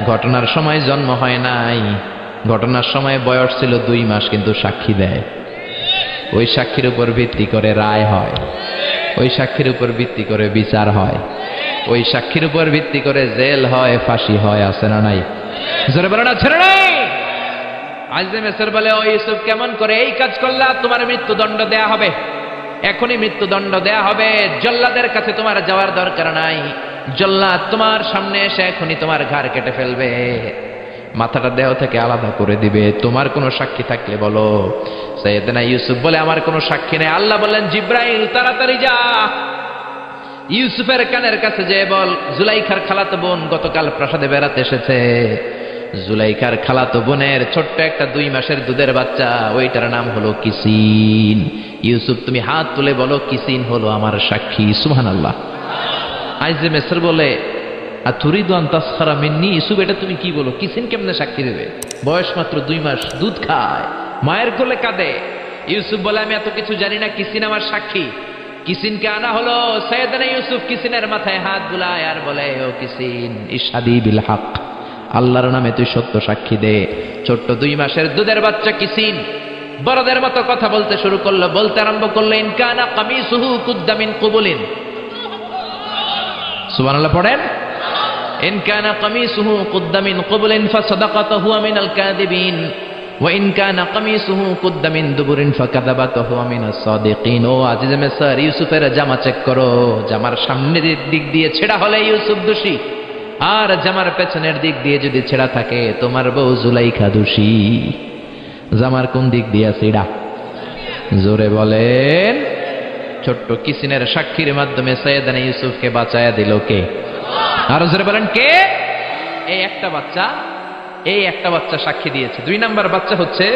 ঘটনার সময় জন্ম হয় নাই, ঘটনার সময় বয়স ছিল 2 মাস, কিন্তু সাক্ষী দেয়। ওই সাক্ষীর উপর ভিত্তি করে রায় হয়, ওই সাক্ষীর উপর ভিত্তি করে বিচার হয়, ওই সাক্ষীর উপর ভিত্তি করে জেল হয়, ফাঁসি হয়। আছে না নাই? জোরে বলো না, ছেড়ে নাই। আজিজে মেসর বলে, ও ইউসুফ, কেমন করে এই কাজ করলা? তোমার মৃত্যুদণ্ড দেয়া হবে, এখনই মৃত্যুদণ্ড দেয়া হবে। জল্লাদের কাছে তোমার যাওয়ার দরকার নাই, জল্লাদ তোমার সামনে এসে এখনই তোমার ঘাড় কেটে ফেলবে, মাথাটা দেহ থেকে আলাদা করে দিবে। তোমার কোনো সাক্ষী থাকলে বলো। সাইয়েদনা ইউসুফ বলে, আমার কোনো সাক্ষী নেই। আল্লাহ বললেন, জিব্রাইল তাড়াতাড়ি যা, ইউসুফের কানের কাছে যে বল, জুলাইখার খালাতো বোন গতকাল প্রাসাদে বেড়াতে এসেছে। জুলাইখার খালাতো বোনের ছোট্ট একটা 2 মাসের দুধের বাচ্চা, ওইটার নাম হলো কিসিন। ইউসুফ, তুমি হাত তুলে বলো, কিসিন হলো আমার সাক্ষী। সুবহানাল্লাহ। আজিজে মেসর বলে, আতুরিদু আন তাসখারা মিন্নি, ইউসুফ, এটা তুমি কি বলো? কিসিন কেমনে সাক্ষী দেবে? বয়স মাত্র 2 মাস, দুধ খায়, মায়ের কোলে কাঁদে। ইউসুফ বলে, আমি এত কিছু জানি না, কিসিন আমার সাক্ষী। কিসিনকে আনা হলো। সাইয়েদনা ইউসুফ কিসিনের মাথায় হাত বুলায় আর বলে, ও কিসিন, ইশহাদি বিল হক, আল্লাহর নামে তুই সত্য সাক্ষী দে। ছোট্ট 2 মাসের দুধের বাচ্চা কিসিন বড়দের মতো কথা বলতে শুরু করলো, বলতে আরম্ভ করলো, ইন কানা কামিসুহু কুদ্দা মিন কুবুলিন। সুবহানাল্লাহ পড়েন। ইন কানা কামিসুহু কুদ্দা মিন কুবুলিন ফাসাদাকাতু হুয়া মিনাল কাযিবিন ওয়া ইন কানা কামিসুহু কুদ্দা মিন দুবুরিন ফাকাযাবাতু হুয়া মিনাস সাদিকিন। ও আজিজে মেসর, ইউসুফের জামা চেক করো, জামার সামনের দিক দিয়ে ছেঁড়া হলে ইউসুফ দোষী, আর জামার পেছনের দিক দিয়ে যদি ছেঁড়া থাকে তোমার বউ জুলাইখা দোষী। জামার কোন দিক দিয়ে ছেঁড়া? জোরে বলেন। ছোট্ট কিসিনের সাক্ষীর মাধ্যমে সাইয়েদনা ইউসুফকে বাঁচায়া দিল কে? আর জোরে বলেন কে? এই একটা বাচ্চা সাক্ষী দিয়েছে। 2 নাম্বার বাচ্চা হচ্ছে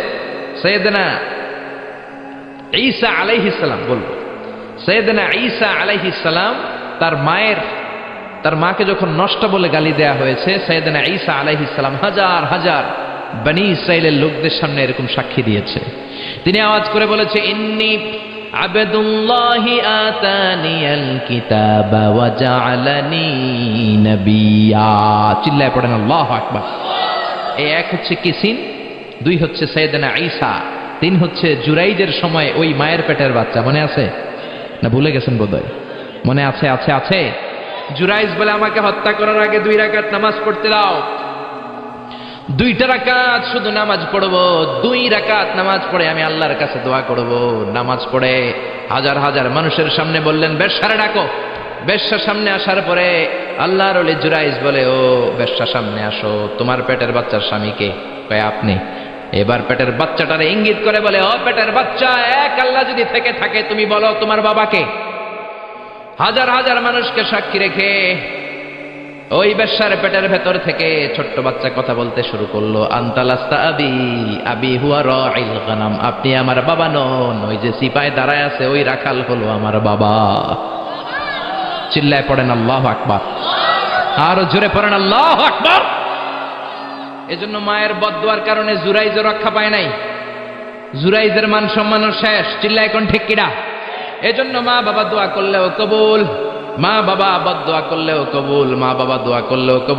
সৈয়দনা ঈসা আলাইহিস সালাম। বলবো সৈয়দনা ঈসা আলাইহিস সালাম তার মাকে যখন নষ্ট বলে গালি দেয়া হয়েছে, সৈয়দনা ঈসা আলাইহিস সালাম হাজার হাজার বনি ইসরাইলের লোকদের সামনে এরকম সাক্ষী দিয়েছে। তিনি আওয়াজ করে বলেছে, ইন্নী আবদুল্লাহি আতানিয়াল কিতাবা ওয়া জাআলানি নবিয়্যা। চিল্লায় পড়েন আল্লাহু আকবার। এই এক হচ্ছে কিসিন, 2 হচ্ছে সৈয়দনা ঈসা, 3 হচ্ছে জুরাইজের সময় ওই মায়ের পেটের বাচ্চা। মনে আছে না ভুলে গেছেন বোধহয়? মনে আছে? আছে। জুরাইজ বলে, আমাকে হত্যা করার আগে 2 রাকাত নামাজ পড়তে দাও। 2টা রাকাত শুধু নামাজ পড়বো, 2 রাকাত নামাজ পড়ে আমি আল্লাহর কাছে দোয়া করব। নামাজ পড়ে হাজার হাজার মানুষের সামনে বললেন, বেশ্যারে ডাকো। বেশ্যা সামনে আসার পরে আল্লাহর ওলি জুরাইজ বলে, ও বেশ্যা সামনে আসো, তোমার পেটের বাচ্চার স্বামীকে? কয় আপনি। এবার পেটের বাচ্চাটারে ইঙ্গিত করে বলে, ও পেটের বাচ্চা, এক আল্লাহ যদি থেকে থাকে তুমি বলো তোমার বাবাকে। হাজার হাজার মানুষকে সাক্ষী রেখে ওই বেশ্যার পেটের ভেতর থেকে ছোট্ট বাচ্চা কথা বলতে শুরু করলো, আনতা লাস্তা আবি, আবি হুয়া রাঈল গানাম। আপনি আমার বাবা নন, ওই যে সিপাই দাঁড়ায় আছে ওই রাখাল হলো আমার বাবা। চিল্লায় পড়েন আল্লাহু আকবার। আরো জোরে পড়েন আল্লাহু আকবার। এজন্য মায়ের বদদুয়ার কারণে জুরাইজ রক্ষা পায় নাই, জুরাইজের মান সম্মানও শেষ। চিল্লায় কোন ঠিক কিনা? এজন্য মা বাবা দোয়া করলেও কবুল, মা বাবা বদদুয়া করলেও কবুল, মা বাবা দোয়া করলেও কবুল।